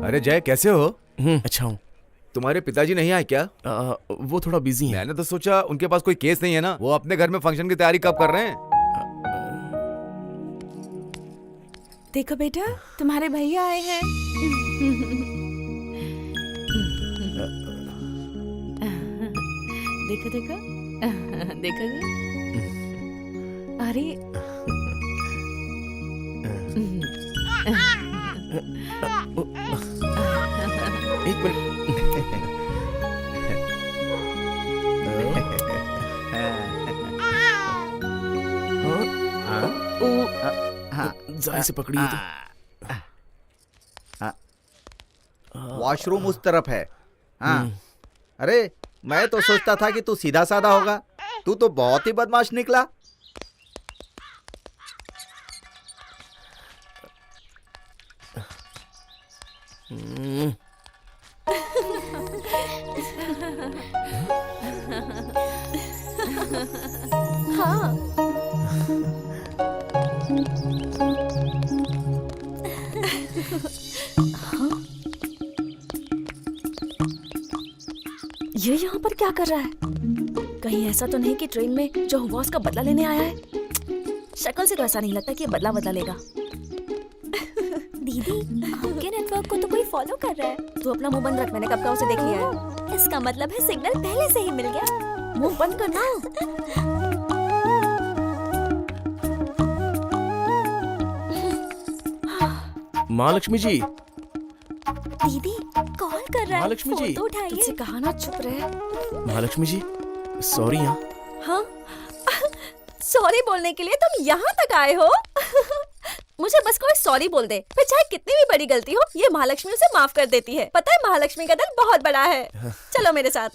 अरे जय, कैसे हो? अच्छा हूँ। तुम्हारे पिताजी नहीं आए क्या? वो थोड़ा बिजी हैं। मैंने तो सोचा उनके पास कोई केस नहीं है ना, वो अपने घर में फंक्शन की तैयारी कब कर रहे हैं? देखो बेटा, तुम्हारे भैया आए हैं। देखो देखो देखो। अरे एक मिनट। जरा से पकड़िए तो। वॉशरूम उस तरफ है। हाँ। अरे मैं तो सोचता था कि तू सीधा साधा होगा, तू तो बहुत ही बदमाश निकला। हाँ। ये यहाँ पर क्या कर रहा है? कहीं ऐसा तो नहीं कि ट्रेन में जो हुआ उसका बदला लेने आया है? शक्ल से तो ऐसा नहीं लगता कि ये बदला लेगा। दीदी, आपके नेटवर्क को तो कोई फॉलो कर रहा है। तू अपना मुंह बंद रख, मैंने कब का उसे देख लिया है। इसका मतलब है सिग्नल पहले से ही मिल गया। मुंह बंद करना। महालक्ष्मी जी। दीदी कॉल कर रहा है, महालक्ष्मी जी। फोन तो उठाइए। तुझसे कहा ना चुप रहे। महालक्ष्मी जी, सॉरी। हाँ, सॉरी बोलने के लिए तुम यहाँ तक आए हो? मुझे बस कोई सॉरी बोल दे, फिर चाहे कितनी भी बड़ी गलती हो, ये महालक्ष्मी उसे माफ कर देती है। पता है महालक्ष्मी का दिल बहुत बड़ा है। चलो मेरे साथ।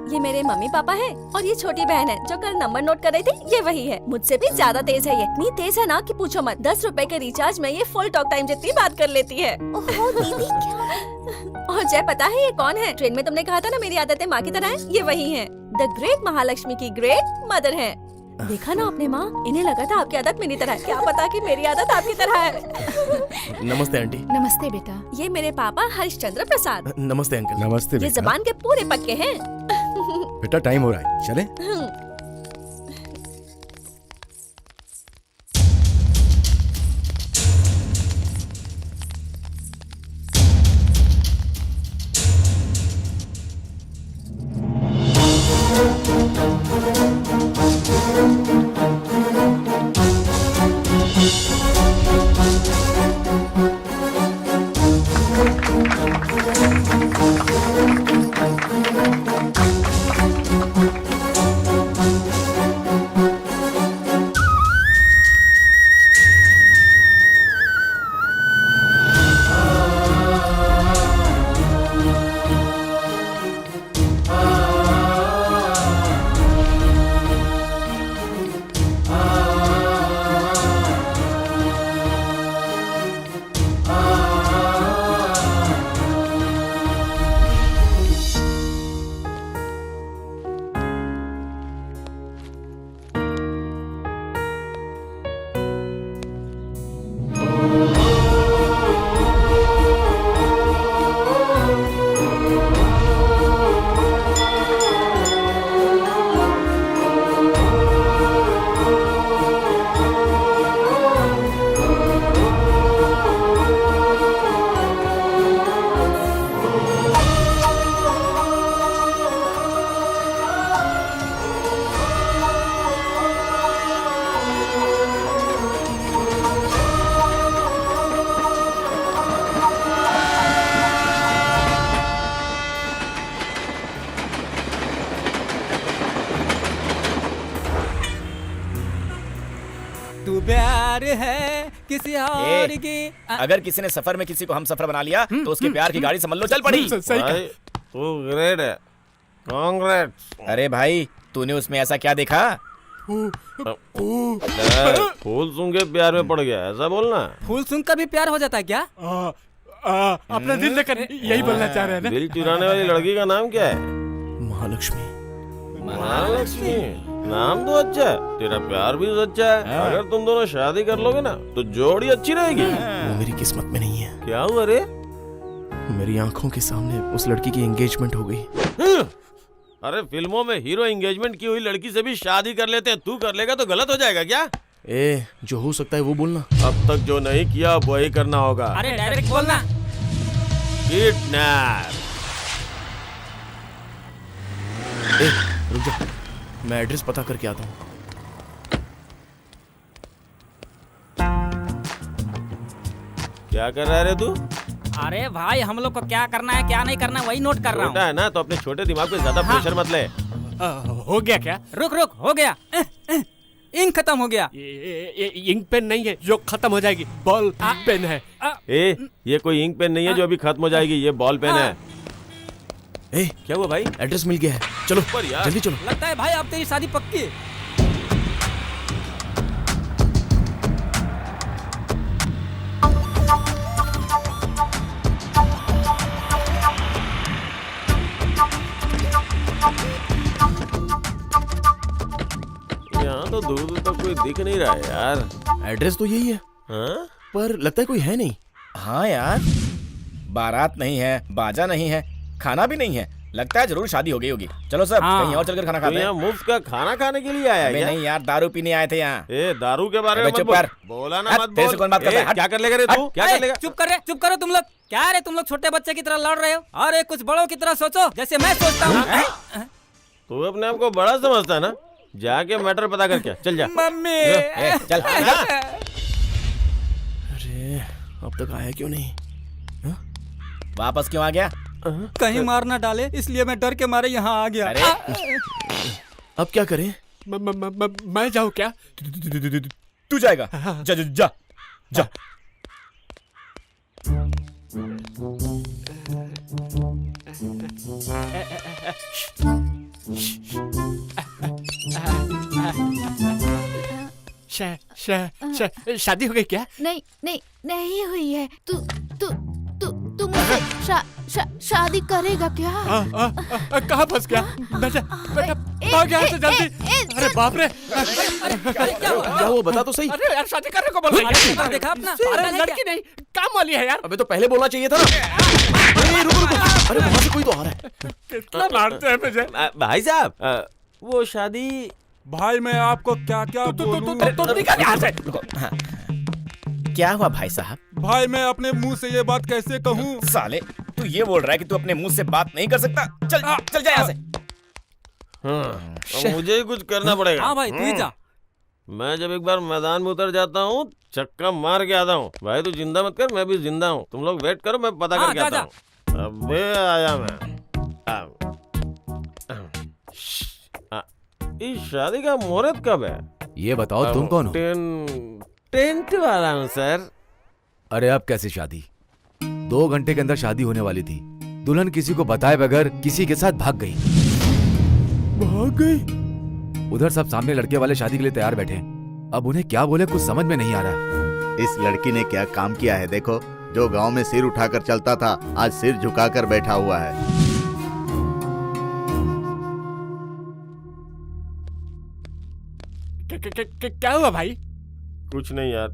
ये मेरे मम्मी पापा हैं और ये छोटी बहन है जो कल नंबर नोट कर रही थी। ये वही है, मुझसे भी ज्यादा तेज है। ये इतनी तेज है ना कि पूछो मत। 10 रुपए के रिचार्ज में ये फुल टॉक टाइम जितनी बात कर लेती है। ओहो दीदी क्या? और जय पता है ये कौन है? ट्रेन में तुमने कहा था ना मेरी आदतें माँ की तरह है, ये वही है। द ग्रेट महालक्ष्मी की ग्रेट मदर है। देखा ना आपने माँ, इन्हें लगा था आपकी आदत मेरी तरह है, क्या पता कि मेरी आदत आपकी तरह है। नमस्ते आंटी। नमस्ते बेटा। ये मेरे पापा हरिश्चंद्र प्रसाद। नमस्ते अंकल। नमस्ते ये जबान के पूरे पक्के हैं। बेटा टाइम हो रहा है, चले? प्यार है किसी और की। अगर किसी ने सफर में किसी को हम सफर बना लिया तो उसके प्यार की गाड़ी समझ लो चल पड़ी। भाई तू ग्रेट है, कांग्रेट्स। अरे भाई तूने उसमें ऐसा क्या देखा? फूल सुन के प्यार में पड़ गया, ऐसा बोलना। फूल सुनकर भी प्यार हो जाता है क्या? अपना दिल लेकर यही बोलना चाह रहे हैं ना। दिल चुराने वाली लड़की का नाम क्या है? महालक्ष्मी। महालक्ष्मी नाम तो अच्छा है, तेरा प्यार भी सच्चा है। अगर तुम दोनों शादी कर लोगे ना तो जोड़ी अच्छी रहेगी। वो मेरी किस्मत में नहीं है। क्या हुआ रे? मेरी आंखों के सामने उस लड़की की एंगेजमेंट हो गई। अरे फिल्मों में हीरो एंगेजमेंट की हुई लड़की से भी शादी कर लेते हैं, तू कर लेगा तो गलत हो जाएगा क्या? ए, जो हो सकता है वो बोलना। अब तक जो नहीं किया वही करना होगा। अरे डायरेक्ट बोलना। किडनैप। रुक जा, मैं एड्रेस पता करके आता हूँ। क्या कर रहा है रे तू? अरे भाई हम लोग को क्या करना है क्या नहीं करना है वही नोट कर रहा हूँ। छोटा है ना तो अपने छोटे दिमाग पे ज्यादा प्रेशर मत ले। हो गया क्या? रुक रुक हो गया। इंक खत्म हो गया। ये इंक पेन नहीं है जो खत्म हो जाएगी, बॉल पेन है। ए, ये कोई इंक पेन नहीं है जो अभी खत्म हो जाएगी, ये बॉल पेन है। ए, क्या हुआ भाई? एड्रेस मिल गया है, चलो जल्दी चलो। लगता है भाई अब तेरी शादी पक्की है। यहाँ तो दूर दूर तक कोई दिख नहीं रहा है यार। एड्रेस तो यही है। हाँ? पर लगता है कोई है नहीं। हाँ यार, बारात नहीं है, बाजा नहीं है, खाना भी नहीं है। लगता है जरूर शादी हो गई होगी। चलो सब कहीं और चलकर खाना खाते हैं। यहाँ मुफ्त का खाना खाने के लिए आया है? नहीं यार, दारू पीने आए थे यहाँ। ए, दारू के बारे में मत बोल। बोला ना मत बोल। कौन बात करता है? क्या कर लेगा रे तू? क्या कर लेगा? चुप करो तुम लोग। क्या रे तुम लोग छोटे बच्चे की तरह लड़ रहे हो? अरे कुछ बड़ों की तरह सोचो जैसे मैं सोचता हूँ। तू अपने आप को बड़ा समझता है ना? जाके मैटर पता करके चल जा। मम्मी चल। अरे अब तक आया क्यों नहीं? वापस क्यों आ गया? कहीं मार ना डाले इसलिए मैं डर के मारे यहाँ आ गया। अब क्या करें? मैं जाऊँ क्या? तू जाएगा? जा जा जा जा। शादी हो गई क्या? नहीं नहीं नहीं हुई है। तू तू तू तू मुझसे शादी करेगा क्या? कहाँ फंस गया? बेटा भाग यहाँ से जल्दी। अरे बाप रे, क्या हुआ बता तो सही। अरे यार शादी करने को बोल रहा है। देखा अपना? अरे लड़की नहीं काम वाली है यार। अबे तो पहले बोलना चाहिए था ना। रुको। अरे वहां से कोई तो आ रहा है। कितना मारते हैं मुझे भाई साहब। वो शादी भाई मैं आपको क्या क्या बोलूं? क्या हुआ भाई साहब? भाई मैं अपने मुंह से ये बात कैसे कहूँ? साले तू ये बोल रहा है कि तू अपने मुंह से बात नहीं कर सकता? चल जा यहाँ से। हाँ, मुझे ही कुछ करना पड़ेगा। हाँ भाई तू ही जा। मैं जब एक बार मैदान में उतर जाता हूँ चक्का मार के आता हूँ। भाई तू जिंदा मत कर, मैं भी जिंदा हूँ। तुम लोग वेट करो, मैं पता करके आता हूँ। अबे आया मैं। इस शादी का मुहूर्त कब है? ये बताओ तुम कौन हो? टेंट वाला हूँ सर। अरे अब कैसे शादी? 2 घंटे के अंदर शादी होने वाली थी। दुल्हन किसी को बताए बगैर किसी के साथ भाग गई। उधर सब सामने लड़के वाले शादी के लिए तैयार बैठे। अब उन्हें क्या बोले कुछ समझ में नहीं आ रहा। इस लड़की ने क्या काम किया है देखो। जो गांव में सिर उठाकर चलता था आज सिर झुकाकर बैठा हुआ है। क्या हुआ भाई? कुछ नहीं यार,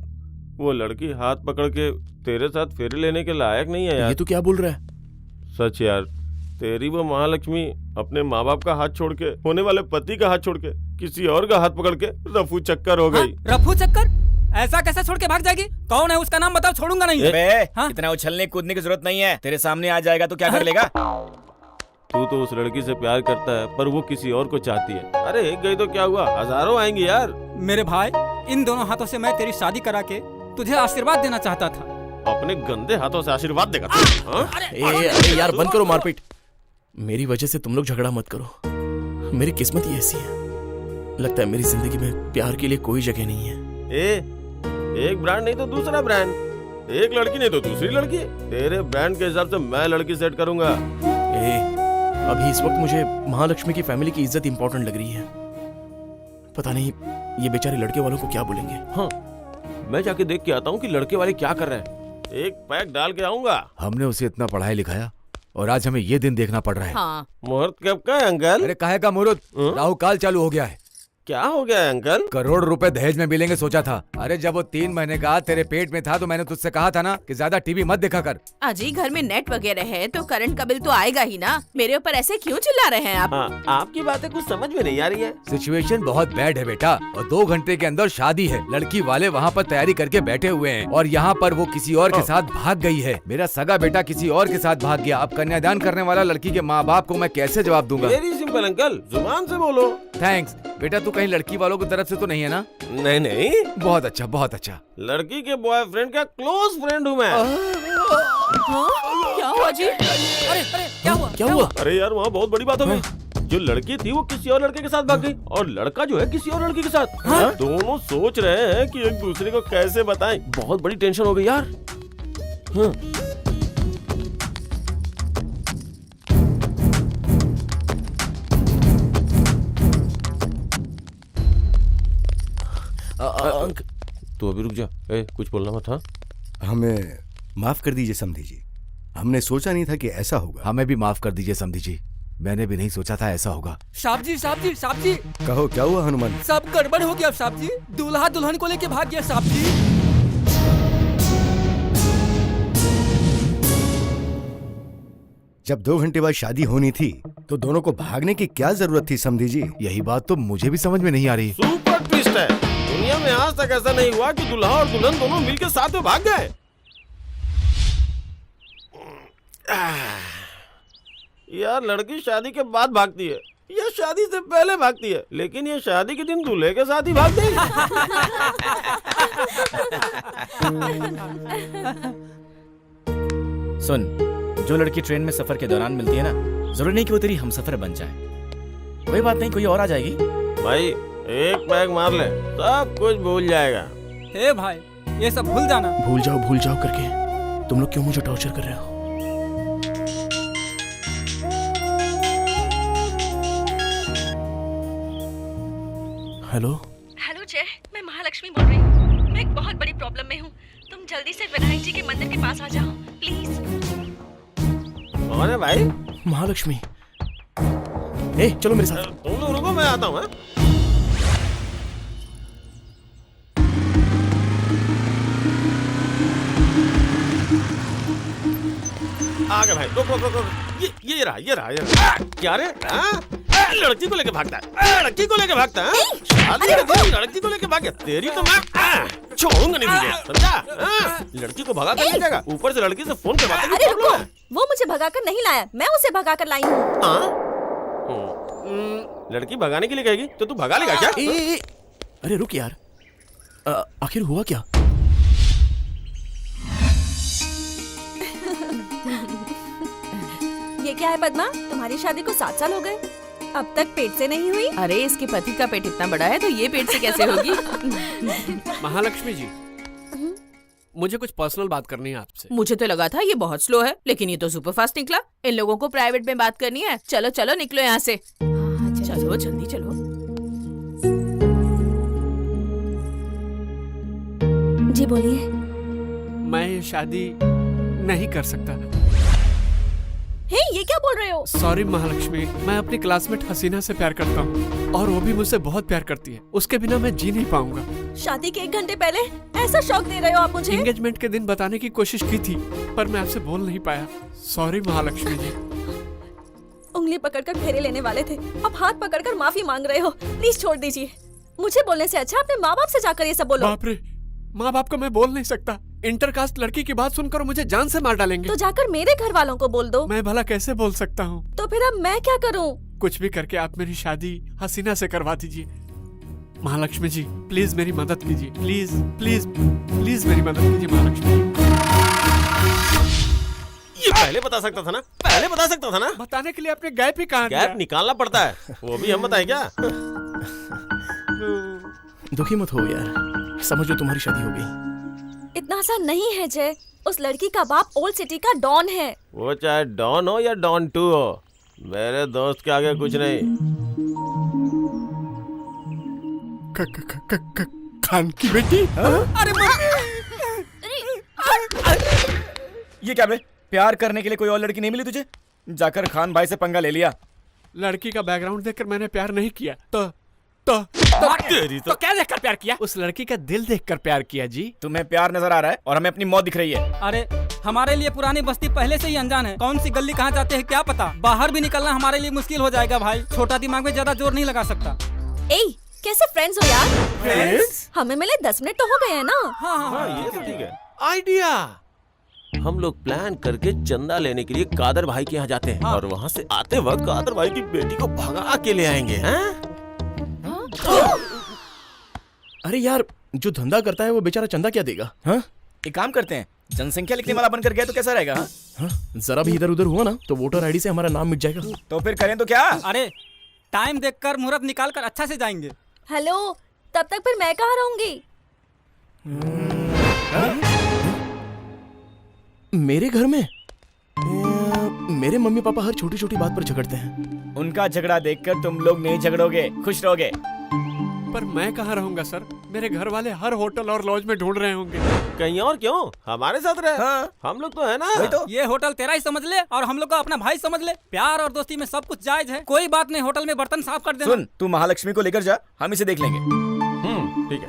वो लड़की हाथ पकड़ के तेरे साथ फेरे लेने के लायक नहीं है यार। ये तो क्या बोल रहा है? सच यार, तेरी वो महालक्ष्मी अपने माँ बाप का हाथ छोड़ के, होने वाले पति का हाथ छोड़ के, किसी और का हाथ पकड़ के रफू चक्कर हो गई। रफू चक्कर? ऐसा कैसे छोड़ के भाग जाएगी? कौन है उसका नाम बताओ, छोड़ूंगा नहीं। इतना उछलने कूदने की जरूरत नहीं है। तेरे सामने आ जाएगा तो क्या कर लेगा? तू तो उस लड़की से प्यार करता है पर वो किसी और को चाहती है। अरे एक गई तो क्या हुआ, हजारों आएंगी यार। मेरे भाई इन दोनों हाथों से मैं तेरी शादी करा के तुझे आशीर्वाद देना चाहता था। अपने गंदे हाथों से आशीर्वाद देगा? अरे यार बंद करो मारपीट। मेरी वजह से तुम लोग झगड़ा मत करो। मेरी किस्मत ही ऐसी है। लगता है मेरी जिंदगी में प्यार के लिए कोई जगह नहीं है। एक ब्रांड नहीं तो दूसरा ब्रांड, एक लड़की नहीं तो दूसरी लड़की। तेरे ब्रांड के हिसाब से मैं लड़की सेट करूंगा। अभी इस वक्त मुझे महालक्ष्मी की फैमिली की इज्जत इंपॉर्टेंट लग रही है। पता नहीं ये बेचारे लड़के वालों को क्या बोलेंगे। हाँ, मैं जाके देख के आता हूँ कि लड़के वाले क्या कर रहे हैं। एक पैक डाल के आऊंगा। हमने उसे इतना पढ़ाया लिखाया और आज हमें ये दिन देखना पड़ रहा है। हाँ। मुहूर्त कब का है अंकल? अरे काहे का मुहूर्त, राहु काल चालू हो गया है। क्या हो गया है अंकल? करोड़ रुपए दहेज में मिलेंगे सोचा था। अरे जब वो 3 महीने का तेरे पेट में था तो मैंने तुझसे कहा था ना कि ज्यादा टीवी मत देखा कर। अजी घर में नेट वगैरह है तो करंट का बिल तो आएगा ही ना। मेरे ऊपर ऐसे क्यों चिल्ला रहे हैं आप? आपकी बातें कुछ समझ में नहीं आ रही है। सिचुएशन बहुत बैड है बेटा, और 2 घंटे के अंदर शादी है। लड़की वाले वहाँ पर तैयारी करके बैठे हुए हैं और यहाँ पर वो किसी और के साथ भाग गई है। मेरा सगा बेटा किसी और के साथ भाग गया। अब कन्यादान करने वाला लड़की के माँ बाप को मैं कैसे जवाब दूंगा? वेरी सिंपल अंकल, जुबान से बोलो। थैंक्स बेटा। तू कहीं लड़की वालों की तरफ से तो नहीं है ना? नहीं नहीं। बहुत अच्छा बहुत अच्छा। लड़की के बॉयफ्रेंड का क्लोज फ्रेंड हूँ मैं। क्या हुआ जी? अरे क्या हुआ? क्या हुआ? अरे यार वहाँ बहुत बड़ी बात हो गई। जो लड़की थी वो किसी और लड़के के साथ भाग गई और लड़का जो है किसी और लड़की के साथ। दोनों सोच रहे हैं कि एक दूसरे को कैसे बताएं। बहुत बड़ी टेंशन हो गई यार। तू अभी रुक जा। कुछ बोलना मत। हाँ, हमें माफ कर दीजिए समधी जी, हमने सोचा नहीं था कि ऐसा होगा। हमें भी माफ कर दीजिए समधी जी, मैंने भी नहीं सोचा था ऐसा होगा। साहब जी कहो क्या हुआ हनुमान? सब गड़बड़ हो गया साहब जी। दूल्हा दुल्हन को लेके भाग गया साहब जी। जब 2 घंटे बाद शादी होनी थी तो दोनों को भागने की क्या जरूरत थी समधी जी? यही बात तो मुझे भी समझ में नहीं आ रही। सुपर ट्विस्ट है। दुनिया में आज तक ऐसा नहीं हुआ कि दूल्हा और दुल्हन दोनों मिलकर साथ में भाग गए। यार लड़की शादी के बाद भागती है या शादी से पहले भागती है, लेकिन ये शादी के दिन दूल्हे के साथ ही भाग गई। सुन, जो लड़की ट्रेन में सफर के दौरान मिलती है ना, जरूरी नहीं कि वो तेरी हमसफर बन जाए। कोई बात नहीं, कोई और आ जाएगी। भाई एक पैक मार ले, सब कुछ भूल जाएगा। हे भाई, ये सब भूल जाना। भूल जाओ करके तुम लोग क्यों मुझे टॉर्चर कर रहे हो? हेलो जय, मैं महालक्ष्मी बोल रही हूँ। मैं एक बहुत बड़ी प्रॉब्लम में हूँ। तुम जल्दी से विनायक जी के मंदिर के पास आ जाओ प्लीज। कौन है भाई? महालक्ष्मी। चलो मेरे साथ। तुम लोग रुको, मैं आता हूँ। आ गए भाई। रुक। ये रहा। क्या रे? लड़की को लेके भागता है। लड़की को लेके भागता है। लड़की को लेके भाग गया। तेरी तो मैं छोड़ूंगा नहीं तुझे, समझा? लड़की को भगा कर ले जाएगा, ऊपर से लड़की से फोन पे बातें। अरे रुको, वो मुझे भगाकर नहीं लाया, मैं उसे भगाकर लाई हूँ। लड़की भगाने के लिए कहेगी तो तू भगा लेगा क्या? अरे रुक यार, आखिर हुआ क्या? ये क्या है पद्मा, तुम्हारी शादी को 7 साल हो गए, अब तक पेट से नहीं हुई? अरे इसके पति का पेट इतना बड़ा है तो ये पेट से कैसे होगी? महालक्ष्मी जी, मुझे कुछ पर्सनल बात करनी है आपसे। मुझे तो लगा था ये बहुत स्लो है, लेकिन ये तो सुपर फास्ट निकला। इन लोगों को प्राइवेट में बात करनी है। चलो चलो निकलो यहाँ से। चलो जल्दी चलो। जी बोलिए। मैं ये शादी नहीं कर सकता। हे, ये क्या बोल रहे हो? सॉरी महालक्ष्मी, मैं अपनी क्लासमेट हसीना से प्यार करता हूँ और वो भी मुझसे बहुत प्यार करती है। उसके बिना मैं जी नहीं पाऊंगा। शादी के 1 घंटे पहले ऐसा शौक दे रहे हो आप मुझे? एंगेजमेंट के दिन बताने की कोशिश की थी पर मैं आपसे बोल नहीं पाया। सॉरी महालक्ष्मी जी। उंगली पकड़कर फेरे लेने वाले थे, अब हाथ पकड़कर माफी मांग रहे हो। प्लीज छोड़ दीजिए। मुझे बोलने से अच्छा अपने माँ बाप से जाकर ये सब बोलो। बाप रे, माँ बाप को मैं बोल नहीं सकता। इंटरकास्ट लड़की की बात सुनकर मुझे जान से मार डालेंगे। तो जाकर मेरे घर वालों को बोल दो। मैं भला कैसे बोल सकता हूँ? तो फिर अब मैं क्या करूँ? कुछ भी करके आप मेरी शादी हसीना से करवा दीजिए। महालक्ष्मी जी प्लीज मेरी मदद कीजिए। प्लीज प्लीज प्लीज मेरी मदद कीजिए महालक्ष्मी जी। ये पहले बता सकता था ना, पहले बता सकता था ना। बताने के लिए आपने गैप ही कहाँ दिया? गैप निकालना पड़ता है, वो भी हम बताएं क्या? दुखी मत हो यार, समझो तुम्हारी शादी हो गई। इतना आसान नहीं है जय। उस लड़की का बाप ओल्ड सिटी का डॉन है। वो चाहे डॉन हो या डॉन 2 हो, मेरे दोस्त के आगे कुछ नहीं। खान की बेटी। अरे ये क्या बे? प्यार करने के लिए कोई और लड़की नहीं मिली तुझे? जाकर खान भाई से पंगा ले लिया। लड़की का बैकग्राउंड देखकर मैंने प्यार नहीं किया। तो क्या देखकर प्यार किया? उस लड़की का दिल देखकर प्यार किया जी। तुम्हें प्यार नजर आ रहा है और हमें अपनी मौत दिख रही है। अरे हमारे लिए पुरानी बस्ती पहले से ही अनजान है। कौन सी गली कहाँ जाते हैं क्या पता। बाहर भी निकलना हमारे लिए मुश्किल हो जाएगा भाई। छोटा दिमाग में ज्यादा जोर नहीं लगा सकता। ए, कैसे फ्रेंड्स हो यार? फ्रेंड्स? हमें मिले 10 मिनट तो हो गए हैं ना। हाँ, ये तो ठीक है। आइडिया, हम लोग प्लान करके चंदा लेने के लिए कादर भाई के यहाँ जाते हैं और वहाँ से आते वक्त कादर भाई की बेटी को भगा के ले आएंगे। अरे यार, जो धंधा करता है वो बेचारा चंदा क्या देगा? हाँ, एक काम करते हैं, जनसंख्या लिखने वाला बनकर गया तो कैसा रहेगा? हाँ? जरा भी इधर उधर हुआ ना तो वोटर आईडी से हमारा नाम मिट जाएगा। तो फिर करें तो क्या? अरे टाइम देखकर मुहूर्त निकाल कर अच्छा से जाएंगे। हेलो, तब तक फिर मैं कहाँ रहूंगी? मेरे घर में मेरे मम्मी पापा हर छोटी छोटी बात पर झगड़ते हैं। उनका झगड़ा देखकर तुम लोग नहीं झगड़ोगे, खुश रहोगे। पर मैं कहाँ रहूंगा सर? मेरे घर वाले हर होटल और लॉज में ढूंढ रहे होंगे। कहीं और क्यों, हमारे साथ रहे। हाँ। हम लोग तो है ना। वही तो। ये होटल तेरा ही समझ ले और हम लोग को अपना भाई समझ ले। प्यार और दोस्ती में सब कुछ जायज है। कोई बात नहीं, होटल में बर्तन साफ कर देना। सुन, तू महालक्ष्मी को लेकर जा, हम इसे देख लेंगे। ठीक है।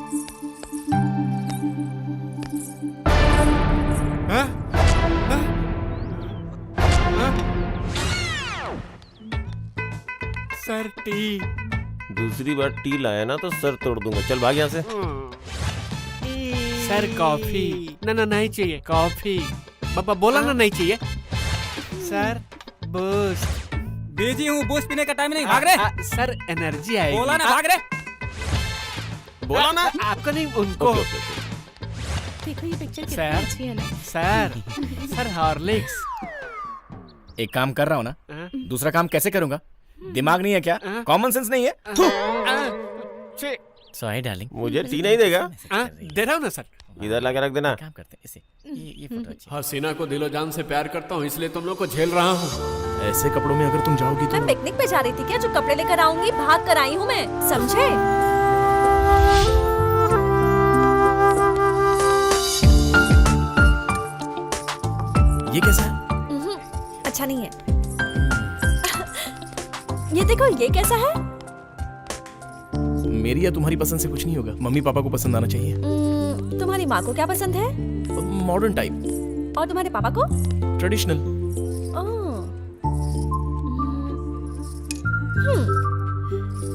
Sir T. दूसरी बार टी लाया ना तो सर तोड़ दूंगा। चल भाग यहाँ से। Sir coffee. ना नहीं चाहिए कॉफी। पापा बोला ना नहीं चाहिए। Sir boost. बिजी हूँ, बूस्ट पीने का टाइम नहीं। भाग रहे। सर एनर्जी आएगी। बोला ना भाग रहे। बोला ना आपको नहीं, उनको। देखो ये पिक्चर कितनी सर, अच्छी है ना। Sir Horlicks. एक काम कर रहा हूँ ना, दूसरा काम कैसे करूँगा? दिमाग नहीं है क्या? कॉमन सेंस नहीं है? सॉरी डार्लिंग, मुझे टी नहीं देगा? दे रहा हूँ ना सर। इधर लाके रख देना। काम करते हैं इसे। ये फोटो अच्छी। हसीना को दिलो जान से प्यार करता हूँ, इसलिए तुम लोग को झेल रहा हूँ। ऐसे कपड़ों में अगर तुम जाओगी तो। मैं पिकनिक पे जा रही थी क्या? जो कपड़े लेकर आऊंगी भाग कर आई हूँ मैं, समझे? ये कैसा है? अच्छा नहीं है। ये देखो, ये कैसा है? मेरी या तुम्हारी पसंद से कुछ नहीं होगा। मम्मी पापा को पसंद आना चाहिए। तुम्हारी माँ को क्या पसंद है? Modern type. और तुम्हारे पापा को? ट्रेडिशनल।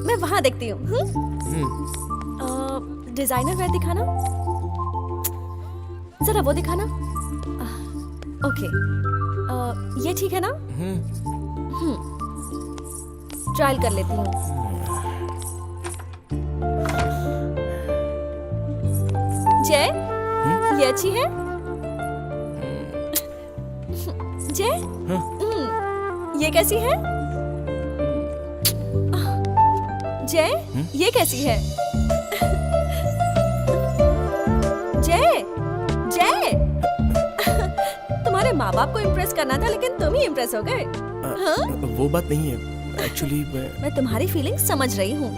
मैं वहाँ देखती हूँ। डिजाइनर वेयर दिखाना, जरा वो दिखाना। ओके, ये ठीक है ना? ट्रायल कर लेती हूँ। जय, ये अच्छी है? जय, ये कैसी है? जय, ये कैसी है? जय, जय, तुम्हारे माँ बाप को इम्प्रेस करना था लेकिन तुम ही इम्प्रेस हो गए। हाँ? वो बात नहीं है, एक्चुअली मैं तुम्हारी फीलिंग समझ रही हूँ।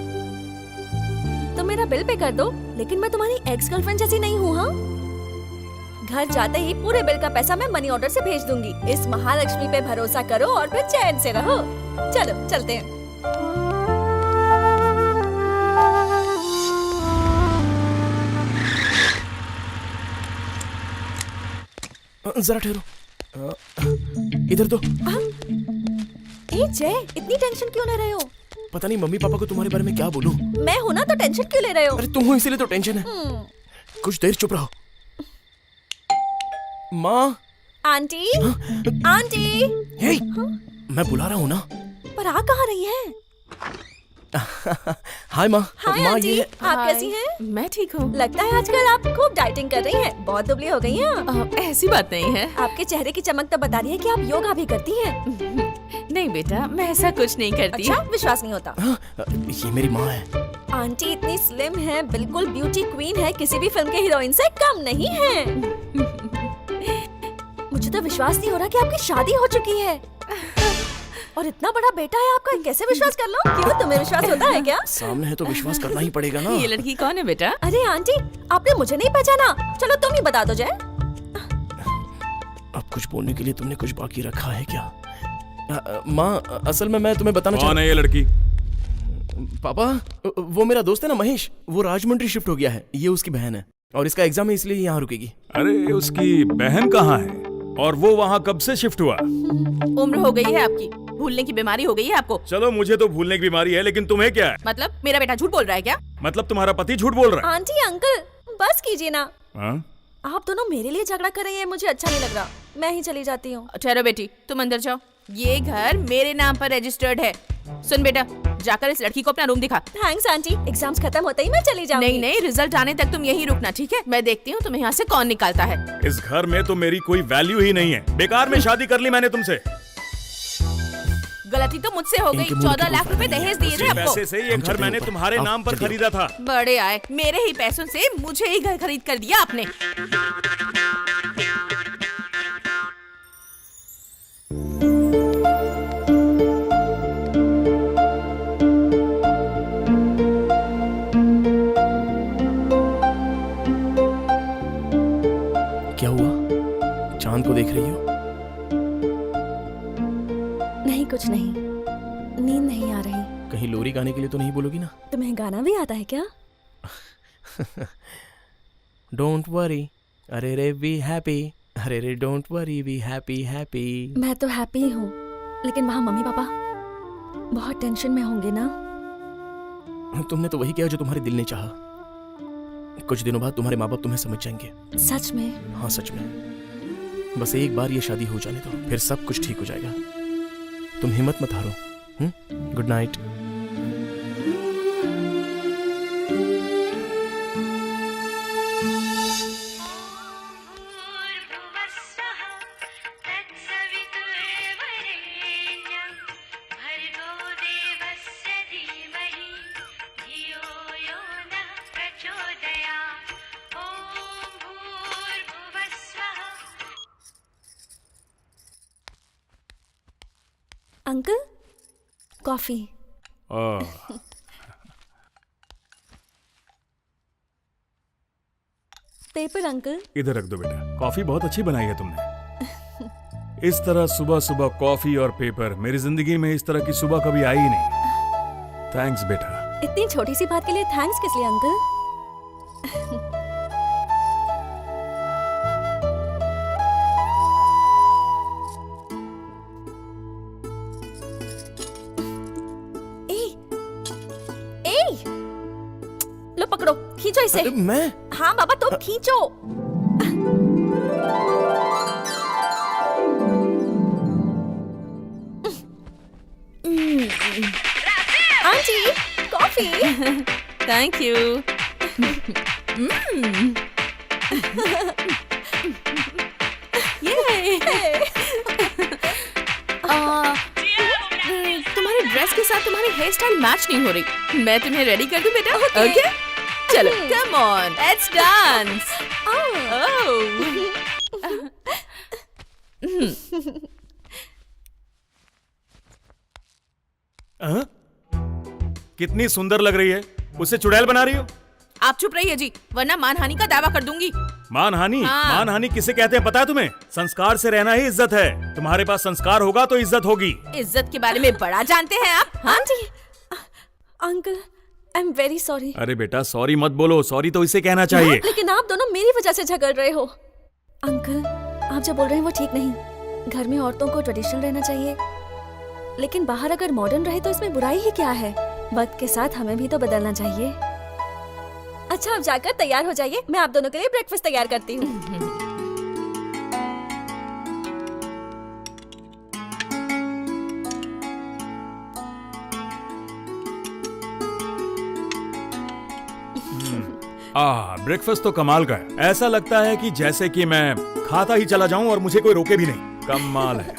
तुम मेरा बिल पे कर दो, लेकिन मैं तुम्हारी एक्स गर्लफ्रेंड जैसी नहीं हूँ। हाँ, घर जाते ही पूरे बिल का पैसा मैं मनी ऑर्डर से भेज दूंगी। इस महालक्ष्मी पे भरोसा करो और फिर चैन से रहो। चलो चलते हैं। जरा ठहरो, इधर तो। ए जय, इतनी टेंशन क्यों ले रहे हो? पता नहीं मम्मी पापा को तुम्हारे बारे में क्या बोलूं। मैं हूं ना, तो टेंशन क्यों ले रहे हो? अरे तुम हो इसीलिए तो टेंशन है। कुछ देर चुप रहो। माँ। Aunty, aunty. हे, मैं बुला रहा हूँ ना। पर आ कहाँ रही है? हाय माँ। हाय आंटी, आप कैसी हैं? मैं ठीक हूँ। लगता है आजकल आप खूब डाइटिंग कर रही हैं। बहुत दुबली हो गई हैं। ऐसी बात नहीं है। आपके चेहरे की चमक तो बता रही है कि आप योगा भी करती हैं। नहीं बेटा, मैं ऐसा कुछ नहीं करती। अच्छा, विश्वास नहीं होता। ये मेरी माँ है। आंटी इतनी स्लिम है, बिल्कुल ब्यूटी क्वीन है, किसी भी फिल्म के हीरोइन से कम नहीं है। मुझे तो विश्वास नहीं हो रहा कि आपकी शादी हो चुकी है और इतना बड़ा बेटा है आपका। कैसे विश्वास कर लो? क्यों, तुम्हें विश्वास होता है क्या? सामने है तो विश्वास करना ही पड़ेगा ना। ये लड़की कौन है बेटा? अरे आंटी, आपने मुझे नहीं पहचाना? चलो तुम ही बता दो जय। अब कुछ बोलने के लिए तुमने कुछ बाकी रखा है क्या? माँ, असल में मैं तुम्हें बताना कौन है ये लड़की? पापा, वो मेरा दोस्त है ना महेश, वो राजमंड्री शिफ्ट हो गया है। ये उसकी बहन है और इसका एग्जाम है इसलिए यहाँ रुकेगी। अरे उसकी बहन कहाँ है और वो वहाँ कब से शिफ्ट हुआ? उम्र हो गई है आपकी, भूलने की बीमारी हो गई है आपको। चलो मुझे तो भूलने की बीमारी है, लेकिन तुम्हें क्या है? मतलब मेरा बेटा झूठ बोल रहा है क्या? मतलब तुम्हारा पति झूठ बोल रहा है? आंटी अंकल बस कीजिए ना। हाँ? आप दोनों मेरे लिए झगड़ा कर रही हैं, मुझे अच्छा नहीं लग रहा। मैं ही चली जाती हूँ। ठहरो बेटी, तुम अंदर जाओ। ये घर मेरे नाम पर रजिस्टर्ड है। सुन बेटा, जाकर इस लड़की को अपना रूम दिखा। थैंक्स आंटी, एग्जाम्स खत्म होते ही मैं चली जाऊंगी। नहीं नहीं, रिजल्ट आने तक तुम यहीं रुकना, ठीक है? मैं देखती हूँ तुम्हें यहाँ से कौन निकालता है। इस घर में तो मेरी कोई वैल्यू ही नहीं है। बेकार में शादी कर ली मैंने तुमसे। गलती तो मुझसे हो गई। 14 लाख रुपए दहेज दिए थे आपको। पैसे से ये घर मैंने तुम्हारे नाम पर खरीदा था। बड़े आए, मेरे ही पैसों से मुझे ही घर खरीद कर दिया आपने। क्या हुआ? चांद को देख रही हो? नहीं कुछ नहीं, नींद नहीं आ रही। कहीं लोरी गाने के लिए तो नहीं बोलोगी ना? तुम्हें गाना भी आता है क्या? डोंट वरी, अरे रे बी हैप्पी, अरे रे don't worry be happy happy. मैं तो हैप्पी हूँ, लेकिन वहाँ मम्मी पापा बहुत टेंशन में होंगे ना। तुमने तो वही किया जो तुम्हारे दिल ने चाहा। कुछ दिनों बाद तुम्हारे माँ बाप तुम्हें समझ जाएंगे। सच में? हाँ सच में। बस एक बार ये शादी हो जाने दो, फिर सब कुछ ठीक हो जाएगा। तुम हिम्मत मत हारो। Good night. Uncle, coffee. Paper uncle. इधर रख दो बेटा, कॉफी बहुत अच्छी बनाई है तुमने। इस तरह सुबह सुबह कॉफी और पेपर, मेरी जिंदगी में इस तरह की सुबह कभी आई ही नहीं। थैंक्स बेटा। इतनी छोटी सी बात के लिए थैंक्स किस लिए अंकल? लो पकड़ो, खींचो इसे। मैं? हाँ बाबा, तुम खींचो। Aunty, coffee. Thank you. तुम्हारे ड्रेस के साथ तुम्हारी हेयर स्टाइल मैच नहीं हो रही। मैं तुम्हें रेडी कर दूं बेटा? ओके? चलो, कम ऑन, लेट्स डांस। कितनी सुंदर लग रही है। उसे चुड़ैल बना रही हो? आप चुप रहिए जी, वरना मानहानि का दावा कर दूंगी। मानहानि? हाँ। मानहानि किसे कहते हैं पता है तुम्हें? संस्कार से रहना ही इज्जत है। तुम्हारे पास संस्कार होगा तो इज्जत होगी। इज्जत के बारे में बड़ा जानते हैं आप? हाँ जी। Uncle, I am very sorry. अरे बेटा, सॉरी मत बोलो, सॉरी तो इसे कहना चाहिए। लेकिन आप दोनों मेरी वजह से झगड़ रहे हो। अंकल, आप जो बोल रहे हैं वो ठीक नहीं। घर में औरतों को ट्रेडिशनल रहना चाहिए, लेकिन बाहर अगर मॉडर्न रहे तो इसमें बुराई ही क्या है? वक्त के साथ हमें भी तो बदलना चाहिए। अच्छा, आप जाकर तैयार हो जाइए, मैं आप दोनों के लिए ब्रेकफास्ट तैयार करती हूँ। ब्रेकफास्ट तो कमाल का है। ऐसा लगता है कि जैसे कि मैं खाता ही चला जाऊं और मुझे कोई रोके भी नहीं। कमाल है।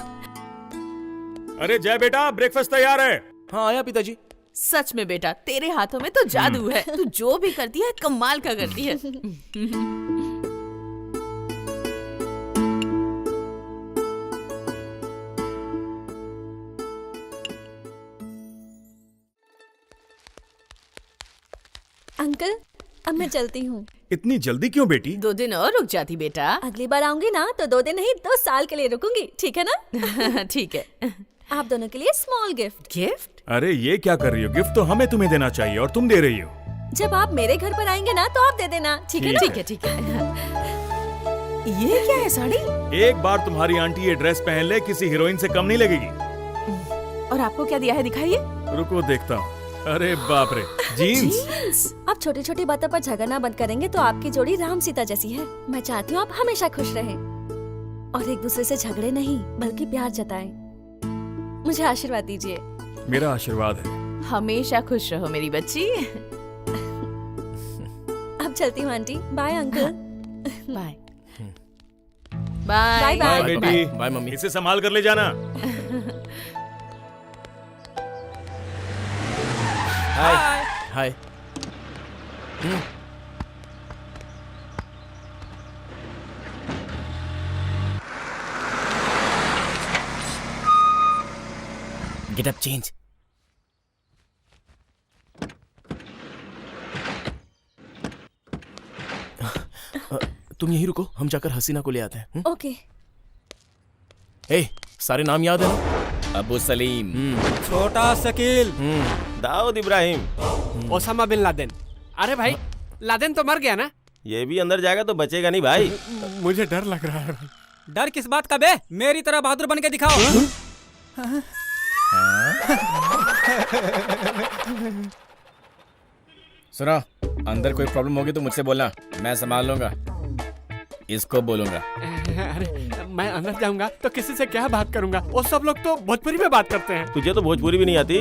अरे जय बेटा, ब्रेकफास्ट तैयार है। हाँ आया पिताजी। सच में बेटा तेरे हाथों में तो जादू है। तू जो भी करती है कमाल का करती है। अंकल अब मैं चलती हूँ। इतनी जल्दी क्यों बेटी? 2 दिन और रुक जाती बेटा। अगली बार आऊंगी ना तो 2 दिन नहीं 2 साल के लिए रुकूंगी, ठीक है ना? ठीक है। आप दोनों के लिए स्मॉल गिफ्ट। गिफ्ट? अरे ये क्या कर रही हो? गिफ्ट तो हमें तुम्हें देना चाहिए और तुम दे रही हो। जब आप मेरे घर पर आएंगे ना तो आप दे देना, ठीक है ना? ठीक है ठीक है। ये क्या है साड़ी? एक बार तुम्हारी आंटी ये ड्रेस पहन ले किसी हीरोइन से कम नहीं लगेगी। और आपको क्या दिया है दिखाइए। रुको देखता हूँ। अरे बाप रे, जीन्स। आप छोटी छोटी बातों पर झगड़ना बंद करेंगे तो आपकी जोड़ी राम सीता जैसी है। मैं चाहती हूँ आप हमेशा खुश रहें और एक दूसरे से झगड़े नहीं बल्कि प्यार जताएं। मुझे आशीर्वाद दीजिए। मेरा आशीर्वाद है। हमेशा खुश रहो मेरी बच्ची। अब चलती हूँ aunty. Bye uncle. Bye bye bye बेटी। Bye mummy. इसे संभाल कर ले जाना। हाय हाय। Get up change. तुम यहीं रुको, हम जाकर हसीना को ले आते हैं। ओके। ए, सारे नाम याद है ना? Abu Salim, Chhota Shakeel, Dawood Ibrahim, Osama bin Laden. अरे भाई लादेन तो मर गया ना? ये भी अंदर जाएगा तो बचेगा नहीं भाई। मुझे डर लग रहा है भाई। डर किस बात का बे? मेरी तरह बहादुर बन के दिखाओ। सुनो, अंदर कोई प्रॉब्लम होगी तो मुझसे बोलना, मैं संभाल लूंगा। इसको बोलूंगा। अरे मैं अंदर जाऊंगा तो किसी से क्या बात करूंगा? वो सब लोग तो भोजपुरी में बात करते हैं। तुझे तो भोजपुरी भी नहीं आती।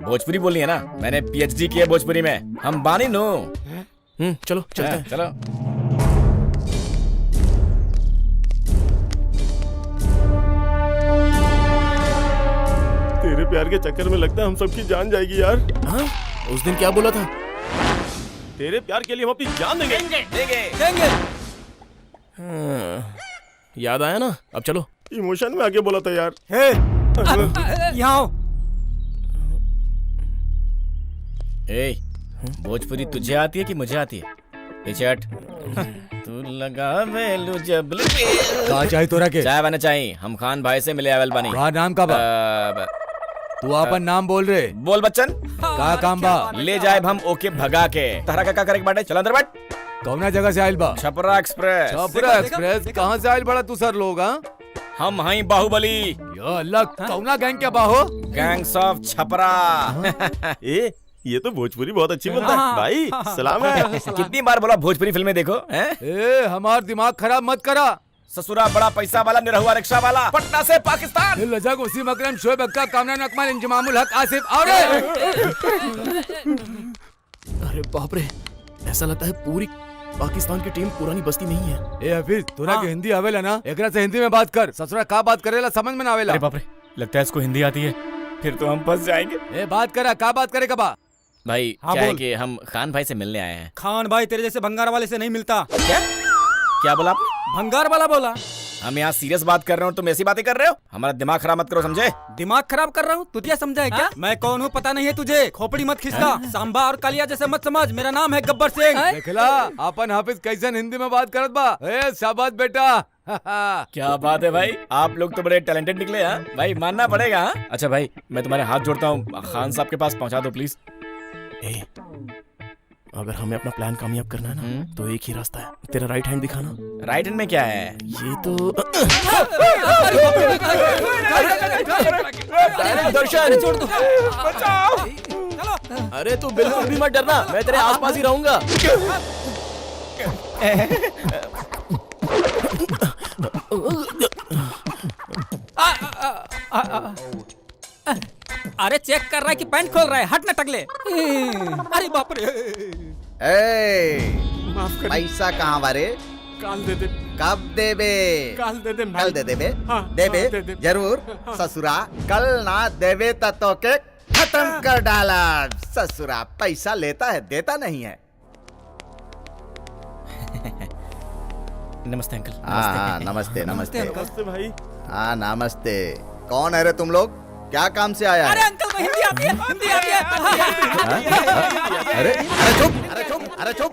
भोजपुरी बोलनी है ना? मैंने PhD की है भोजपुरी में। हम बानी नो। चलो चलते हैं। चलो। तेरे प्यार के चक्कर में लगता है हम सबकी जान जाएगी यार। हाँ? उस दिन क्या बोला था? तेरे प्यार के लिए हम अपनी जान देंगे। देंगे। याद आया ना? अब चलो। इमोशन में आगे बोला था यार। यहाँ आओ। ए, भोजपुरी तुझे आती है कि मुझे आती है? पिचट। तू लगा वेलू जबल। कहा चाहिए तोरा के? चाय बना चाहिए। हम खान भाई से मिले अवल बनी। कहा नाम का बा? तू अपन नाम बोल रहे। बोल बच्चन। कहा काम बा? ले जाए हम ओके भगा के। तारा का करे बाटे? चल अंदर बैठ। कौना जगह से आयल बा? छपरा एक्सप्रेस। छपरा एक्सप्रेस कहाँ से आयल बड़ा तू सर लोग? हम हई बाहुबली। या अल्लाह, कौना गैंग क्या बाहो? Gangs of Chhapra. ए, ये तो भोजपुरी बहुत अच्छी बोलता है भाई। सलाम है। कितनी बार बोला भोजपुरी फिल्में देखो। ए, हमार दिमाग खराब मत करा। ससुरा बड़ा पैसा वाला, निरहुआ रिक्शा वाला, पटना से पाकिस्तान। लजक वसीम अकरम शोएब अक्का कामरान अकमल इंजमामुल हक आसिफ। और अरे बाप रे, ऐसा लगता है पूरी पाकिस्तान की टीम पुरानी बस्ती में ही है। ए हफीज, तोरा के हिंदी आवेला ना? एकरा से हिंदी में बात कर। ससुरा का बात करेला समझ में ना आवेला। अरे बाप रे, लगता है इसको हिंदी आती है। फिर तो हम फंस जाएंगे। ए बात करा, का बात करे कबा? भाई क्या है कि हम खान भाई से मिलने आए हैं। खान भाई तेरे जैसे भंगार वाले से नहीं मिलता। क्या बोला आपने? भंगार वाला बोला। हम यहाँ सीरियस बात कर रहे हो, तुम ऐसी बातें कर रहे हो? हमारा दिमाग खराब मत करो, समझे? दिमाग खराब कर रहा हूँ? तुझे समझा है क्या? मैं कौन हूँ पता नहीं है तुझे? खोपड़ी मत खिसका। सांबा और कालिया जैसे मत समझ। मेरा नाम है गब्बर सिंह। देखला अपन हाफिज कैसन हिंदी में बात करत बा। ए शाबाश बेटा। क्या बात है भाई, आप लोग तो बड़े टैलेंटेड निकले। हाँ भाई, मानना पड़ेगा। अच्छा भाई, मैं तुम्हारे हाथ जोड़ता हूँ, खान साहब के पास पहुँचा दो प्लीज। अगर हमें अपना प्लान कामयाब करना है ना तो एक ही रास्ता है, तेरा राइट हैंड दिखाना। राइट हैंड में क्या है? ये तो दर्शन, छोड़ दो। बचाओ। अरे तू बिल्कुल भी मत डरना, मैं तेरे आसपास ही रहूंगा। अरे चेक कर रहा है कि पैंट खोल रहा है। हट ना टकले। अरे बाप रे। माफ कर। पैसा कहाँ बारे? काल दे दे। कब देबे? काल दे दे। कल दे देबे? हाँ, देबे दे दे। जरूर। ससुरा कल ना देबे तो के खत्म कर डाला। ससुरा पैसा लेता है, देता नहीं है। नमस्ते अंकल। हाँ नमस्ते नमस्ते। नमस्ते भाई। हाँ नमस्ते। कौन है रे तुम लोग? क्या काम से आया अरे है? अंकल को हिंदी आती है, हिंदी आती है। अरे अरे चुप।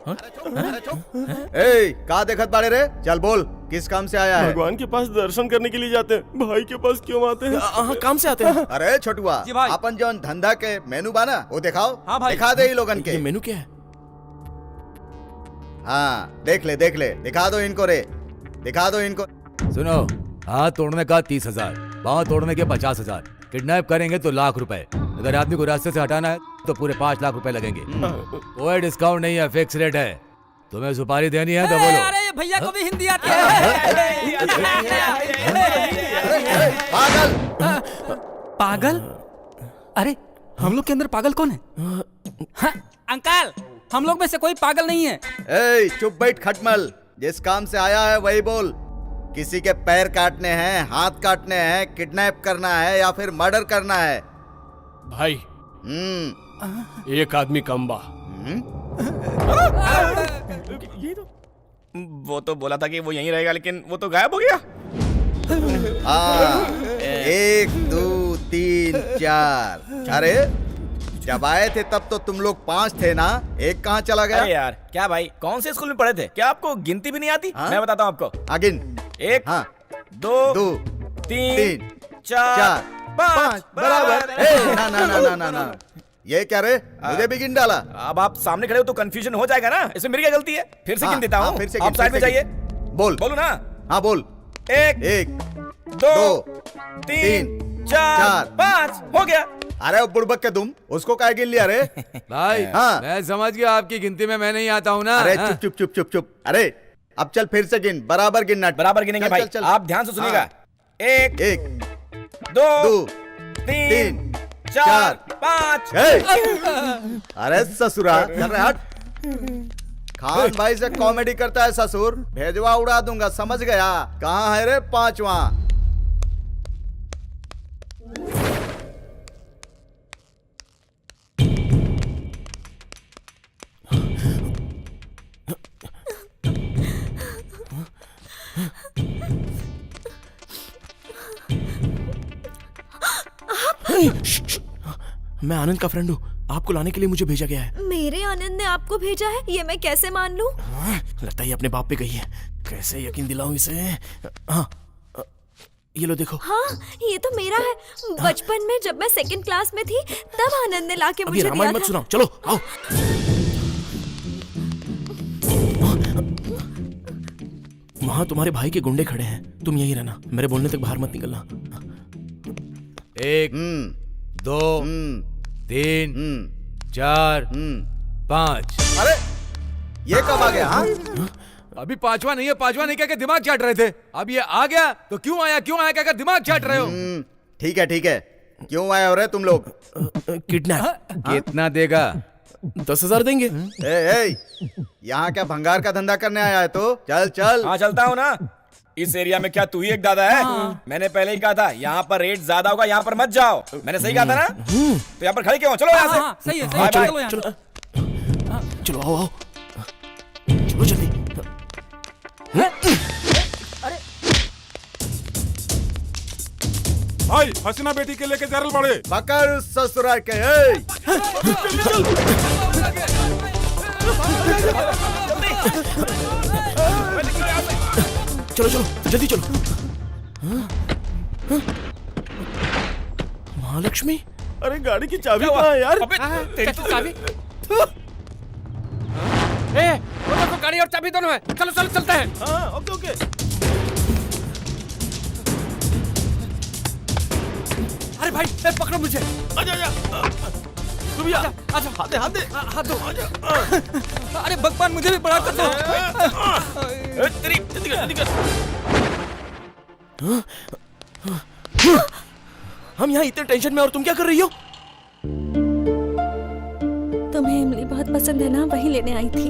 ए का देखत बाड़े रे? चल बोल, किस काम से आया है? भगवान के पास दर्शन करने के लिए जाते हैं। भाई के पास क्यों आते हैं? हाँ काम से आते हैं। अरे छोटुआ, जी भाई। अपन जौन धंधा के मेनू बाना वो दिखाओ। हाँ भाई। दिखा दे इन लोगन ये के। मेनू क्या है? हाँ देख ले दिखा दो इनको रे, दिखा दो इनको। सुनो, हाथ तोड़ने का 30,000, पाँव तोड़ने के 50,000, किडनैप करेंगे तो ₹1,00,000। अगर आदमी को रास्ते से हटाना है तो पूरे 5 लाख रुपए लगेंगे। कोई डिस्काउंट नहीं है, फिक्स रेट है। तुम्हें सुपारी देनी है तो बोलो। अरे ये भैया को भी हिंदी आती है। पागल। पागल? अरे हम लोग के अंदर पागल कौन है? हाँ, अंकल हम लोग में से कोई पागल नहीं है। ए चुप बैठ खटमल, जिस काम से आया है वही बोल। किसी के पैर काटने हैं, हाथ काटने हैं, किडनैप करना है या फिर मर्डर करना है? भाई एक आदमी कम बा। वो तो बोला था कि वो यहीं रहेगा, लेकिन वो तो गायब हो गया। हाँ 1 2 3 4। अरे जब आए थे तब तो तुम लोग 5 थे ना, एक कहाँ चला गया? अरे यार क्या भाई, कौन से स्कूल में पढ़े थे? क्या आपको गिनती भी नहीं आती? हाँ? मैं बताता हूँ आपको। आगिन 1 हाँ 2 3 4 5 बराबर। ए, ना ना ना ना ना ना, ये क्या रे? मुझे भी गिन डाला। अब आप सामने खड़े हो तो कंफ्यूजन हो जाएगा ना, इसमें मेरी क्या गलती है? फिर से गिन देता हूँ। फिर से आप साइड में जाइए। बोल बोलो ना। हाँ बोल। 1 2 3 4 5 हो गया। अरे वो बुड़बक के तुम उसको काय गिन लिया रे? भाई हाँ। मैं समझ गया, आपकी गिनती में मैं नहीं आता हूँ ना। अरे हाँ। चुप चुप चुप चुप चुप। अरे अब चल फिर से गिन, बराबर गिनना। बराबर गिनेंगे भाई। आप ध्यान से सुनिएगा। 1 2 3 4 5। अरे ससुरा चल रहे हट। खान भाई से कॉमेडी करता है ससुर, भेजवा उड़ा दूंगा, समझ गया? कहाँ है रे 5वां? मैं आनंद का फ्रेंड हूँ, आपको लाने के लिए मुझे भेजा गया है। मेरे आनंद ने आपको भेजा है? ये मैं कैसे मान लूं? लगता है ये अपने बाप पे गई है। कैसे यकीन दिलाऊं इसे? हाँ ये लो देखो। हाँ ये तो मेरा है। बचपन में जब मैं 2nd क्लास में थी तब आनंद ने लाके मुझे दिया था। रामायण मत सुनाओ, चलो आओ। वहाँ तुम्हारे भाई के गुंडे खड़े हैं, तुम यहीं रहना, मेरे बोलने तक बाहर मत निकलना। 1 2 3 4 5। अरे ये कब आ गया? हाँ अभी 5वां नहीं है, 5वां नहीं कहकर दिमाग चाट रहे थे। अब ये आ गया तो क्यों आया कहकर दिमाग चाट रहे हो। ठीक है, क्यों आए हो रे तुम लोग? किडनैप। कितना देगा? 10,000 देंगे। यहाँ क्या भंगार का धंधा करने आया है? तो चल। हाँ चलता हूँ ना। इस एरिया में क्या तू ही एक दादा है? मैंने पहले ही कहा था यहाँ पर रेट ज्यादा होगा, यहाँ पर मत जाओ। मैंने सही कहा था ना? तो यहाँ पर खड़े क्यों हो? चलो यहाँ से। सही है, बाय बाय। चलो यहाँ। चलो आओ चलो जल्दी। भाई हसीना बेटी के लेके जरल पड़े। पकड़ ससुरा के। चलो जल्दी चलो। महालक्ष्मी, अरे गाड़ी की चाबी कहाँ है यार? तेरी तो चाबी। तो गाड़ी और चाबी दोनों है। चलो चलते हैं। हाँ ओके। अरे भाई पकड़ो मुझे। आजा तू भी आजा। हाथ दो। अरे भगवान मुझे भी बड़ा कर दो। जल्दी कर। हम यहाँ इतने टेंशन में और तुम क्या कर रही हो? तुम्हें इमली बहुत पसंद है ना, वही लेने आई थी।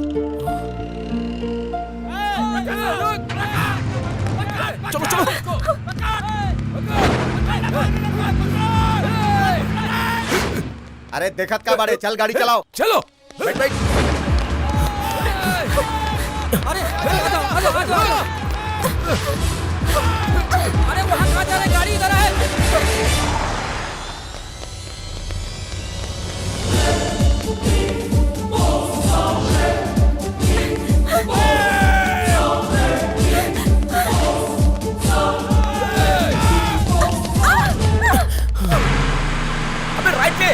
चलो अरे देखत का बाड़े, चल गाड़ी चलाओ। चलो बैठ बैठ। अरे आ जाओ, आ जाओ, आ जाओ। अरे वहाँ कहाँ जा रहे, गाड़ी इधर है। अबे राइट पे।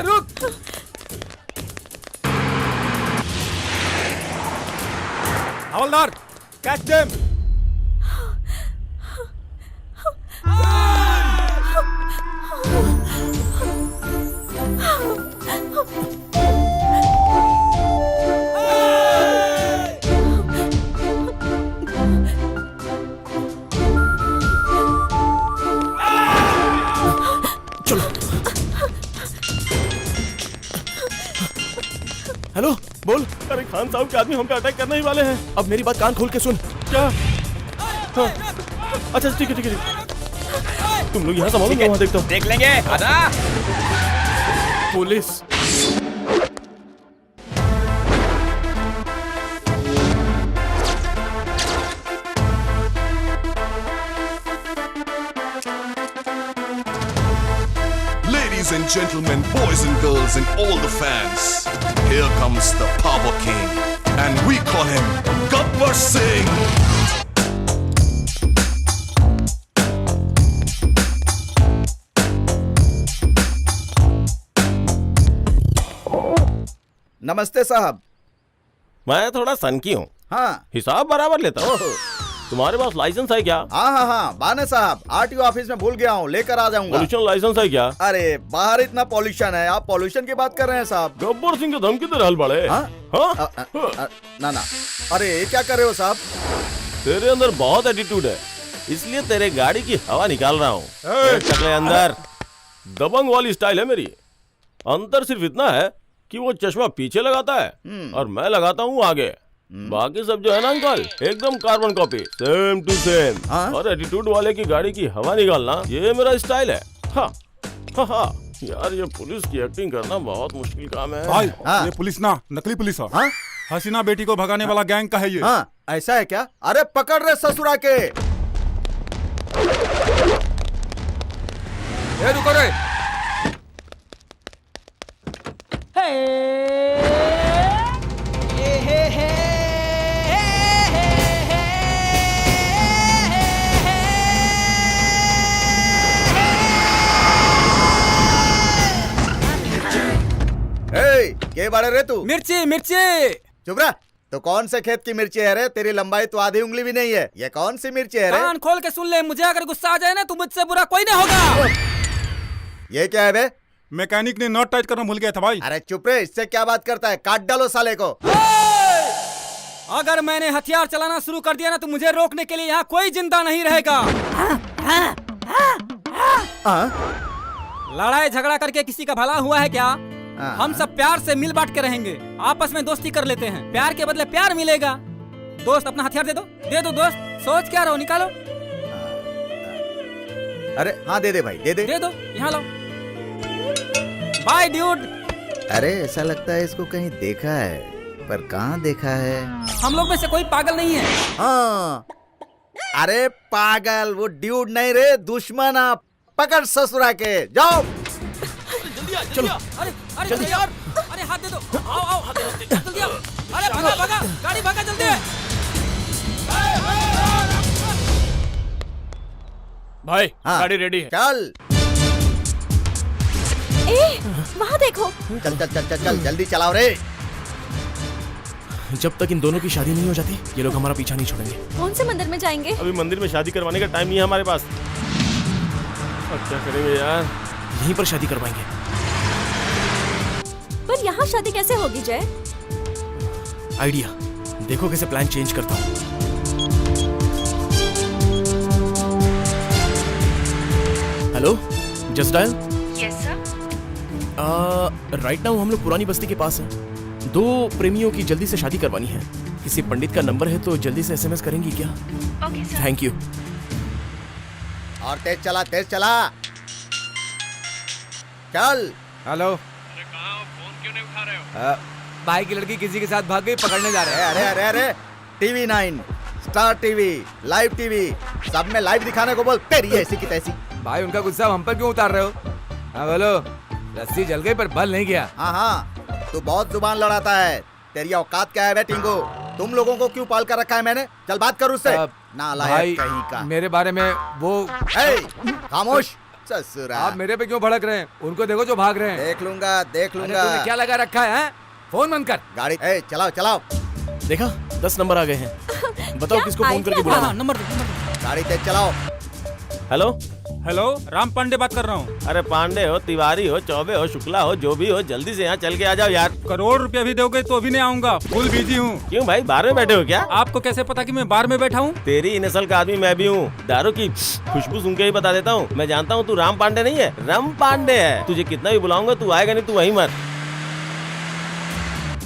रुक। हवलदार, कैच देम। हेलो, बोल। अरे खान साहब के आदमी हम पे अटैक करने ही वाले हैं। अब मेरी बात कान खोल के सुन। क्या? हाँ। अच्छा ठीक है ठीक है, तुम लोग यहाँ संभालो, मैं वहाँ देखता हूँ। देख लेंगे, आजा। Police. Ladies and gentlemen, boys and girls, and all the fans, here comes the Power King, and we call him Gabbar Singh. नमस्ते साहब। मैं थोड़ा सनकी हूँ। हाँ, हिसाब बराबर लेता हूँ। तुम्हारे पास लाइसेंस है क्या? हाँ हाँ हाँ, बाने साहब, आरटीओ ऑफिस में भूल गया हूँ, लेकर आ जाऊंगा। पॉल्यूशन लाइसेंस है क्या? अरे बाहर इतना पॉल्यूशन है, आप पॉल्यूशन की बात कर रहे हैं साहब? गब्बर सिंह के धमकी दे रहल बड़े। ना ना, अरे ये क्या कर रहे हो साहब? तेरे अंदर बहुत एटीट्यूड है, इसलिए तेरे गाड़ी की हवा निकाल रहा हूँ। चकले अंदर दबंग वाली स्टाइल है मेरी। अंतर सिर्फ इतना है कि वो चश्मा पीछे लगाता है और मैं लगाता हूँ आगे। बाकी सब जो है ना अंकल, एकदम carbon copy, same to same. और एटीट्यूड वाले की गाड़ी की हवा निकालना ये मेरा स्टाइल है। हाँ हाँ हाँ यार, ये पुलिस की एक्टिंग करना बहुत मुश्किल काम है भाई। ये पुलिस ना, नकली पुलिस है। हसीना बेटी को भगाने वाला गैंग का है ये। हाँ, ऐसा है क्या? अरे पकड़ रहे ससुरा के। ए रुको रे। के बारे रे तू? मिर्ची मिर्ची। चुप रहा। तो कौन से खेत की मिर्ची है रे? तेरी लंबाई तो आधी उंगली भी नहीं है। ये कौन सी मिर्ची है रे? कान खोल के सुन ले, मुझे अगर गुस्सा आ जाए ना तो मुझसे बुरा कोई नहीं होगा। ये क्या है बे? मैकेनिक ने नट टाइट करना भूल गया था भाई। अरे चुप रे, इससे क्या बात करता है? काट डालो साले को। अगर मैंने हथियार चलाना शुरू कर दिया ना तो मुझे रोकने के लिए यहाँ कोई जिंदा नहीं रहेगा। लड़ाई झगड़ा करके किसी का भला हुआ है क्या? हम सब प्यार से मिल बांट के रहेंगे, आपस में दोस्ती कर लेते हैं, प्यार के बदले प्यार मिलेगा। दोस्त अपना हथियार दे दो दोस्त। सोच क्या रहो, निकालो। अरे हाँ दे दे भाई, दे दो, यहाँ लो। Bye dude. अरे ऐसा लगता है इसको कहीं देखा है, पर कहाँ देखा है? हम लोग में से कोई पागल नहीं है। हाँ, अरे पागल वो ड्यूड नहीं रे, दुश्मन। आप पकड़ ससुरा के, जाओ। चलो। अरे जल्दी यार, अरे हाथ दे दो। आओ जल्दी आओ। अरे भागा, गाड़ी भागा जल्दी। भाई गाड़ी रेडी है। चल वहाँ देखो। चल जल्दी चलाओ रे। जब तक इन दोनों की शादी नहीं हो जाती ये लोग हमारा पीछा नहीं छोड़ेंगे। कौन से मंदिर में जाएंगे? अभी मंदिर में शादी करवाने का टाइम नहीं है हमारे पास। अब क्या करेंगे यार? यहीं पर शादी करवाएंगे। पर यहाँ शादी कैसे होगी जय? आइडिया देखो कैसे प्लान चेंज करता हूँ। Hello, just dial. Yes sir. Right now हम लोग पुरानी बस्ती के पास हैं। 2 प्रेमियों की जल्दी से शादी करवानी है। किसी पंडित का नंबर है तो जल्दी से SMS करेंगी क्या? Okay sir. Thank you. और तेज चला, तेज चला। चल। हेलो। भाई की लड़की किसी के साथ भाग गई, पकड़ने जा रहे हैं। अरे अरे अरे TV9, star TV, live TV, सब में लाइव दिखाने को बोल। तेरी ऐसी की तैसी। भाई उनका गुस्सा हम पर क्यों उतार रहे हो? हाँ बोलो। रस्सी जल गई पर बल नहीं गया। हाँ हाँ, तू बहुत जुबान लड़ाता है। तेरी औकात क्या है बे टिंगो? तुम लोगों को क्यों पाल कर रखा है मैंने? चल बात कर उससे। नालायक कहीं का। मेरे बारे में वो खामोश ससुरा। आप मेरे पे क्यों भड़क रहे हैं? उनको देखो जो भाग रहे हैं। देख लूंगा, देख लूंगा। तूने क्या लगा रखा है? फोन बंद कर। गाड़ी चलाओ चलाओ। देखा 10 नंबर आ गए हैं। बताओ किसको फोन करके बुलाना? नंबर गाड़ी तेज चलाओ। हेलो हेलो, राम पांडे बात कर रहा हूँ। अरे पांडे हो, तिवारी हो, चौबे हो, शुक्ला हो, जो भी हो, जल्दी से यहाँ चल के आ जाओ यार। करोड़ रुपया भी दोगे तो भी नहीं आऊंगा, फुल बिजी हूँ। क्यों भाई, बार में बैठे हो क्या? आपको कैसे पता कि मैं बार में बैठा हूँ? तेरी ही नस्ल का आदमी मैं भी हूँ। दारू की खुशबू सुन के ही बता देता हूँ। मैं जानता हूँ तू राम पांडे नहीं है, रम पांडे है। तुझे कितना भी बुलाऊंगा तू आएगा नहीं, तू वहीं मर।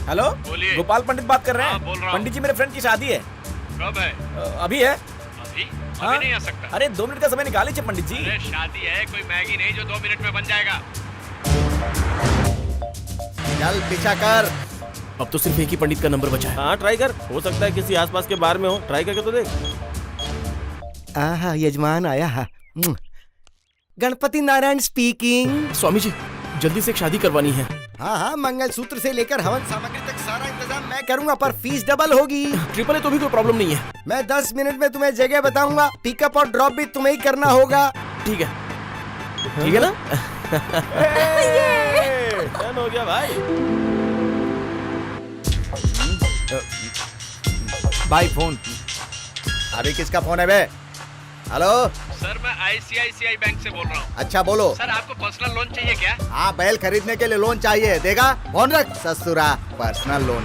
हेलो, गोपाल पंडित बात कर रहे हैं। पंडित जी मेरे फ्रेंड की शादी है। कब है? अभी है। अभी? हाँ? अभी नहीं आ सकता। अरे 2 मिनट का समय निकाल लीजिए पंडित जी। अरे शादी है, कोई मैगी नहीं जो 2 मिनट में बन जाएगा। चल पीछा कर। अब तो सिर्फ एक ही पंडित का नंबर बचा है। हाँ ट्राई कर, हो सकता है किसी आसपास के बार में हो। ट्राई करके तो देख। आहा, यजमान आया है। गणपति नारायण स्पीकिंग। स्वामी जी जल्दी से एक शादी करवानी है। हाँ हाँ, मंगलसूत्र से लेकर हवन सामग्री तक सारा इंतजाम मैं करूँगा, पर फीस डबल होगी। ट्रिपल है तो भी कोई प्रॉब्लम नहीं है। मैं 10 मिनट में तुम्हें जगह बताऊंगा। पिकअप और ड्रॉप भी तुम्हें ही करना होगा। ठीक है, ठीक है ना? डन हो गया भाई। भाई फोन। अभी किसका फोन है बे? हेलो सर, मैं ICICI बैंक से बोल रहा हूँ। अच्छा बोलो। सर आपको पर्सनल लोन चाहिए क्या? हाँ, बैल खरीदने के लिए लोन चाहिए। देगा? फोन रख ससुरा। Personal loan.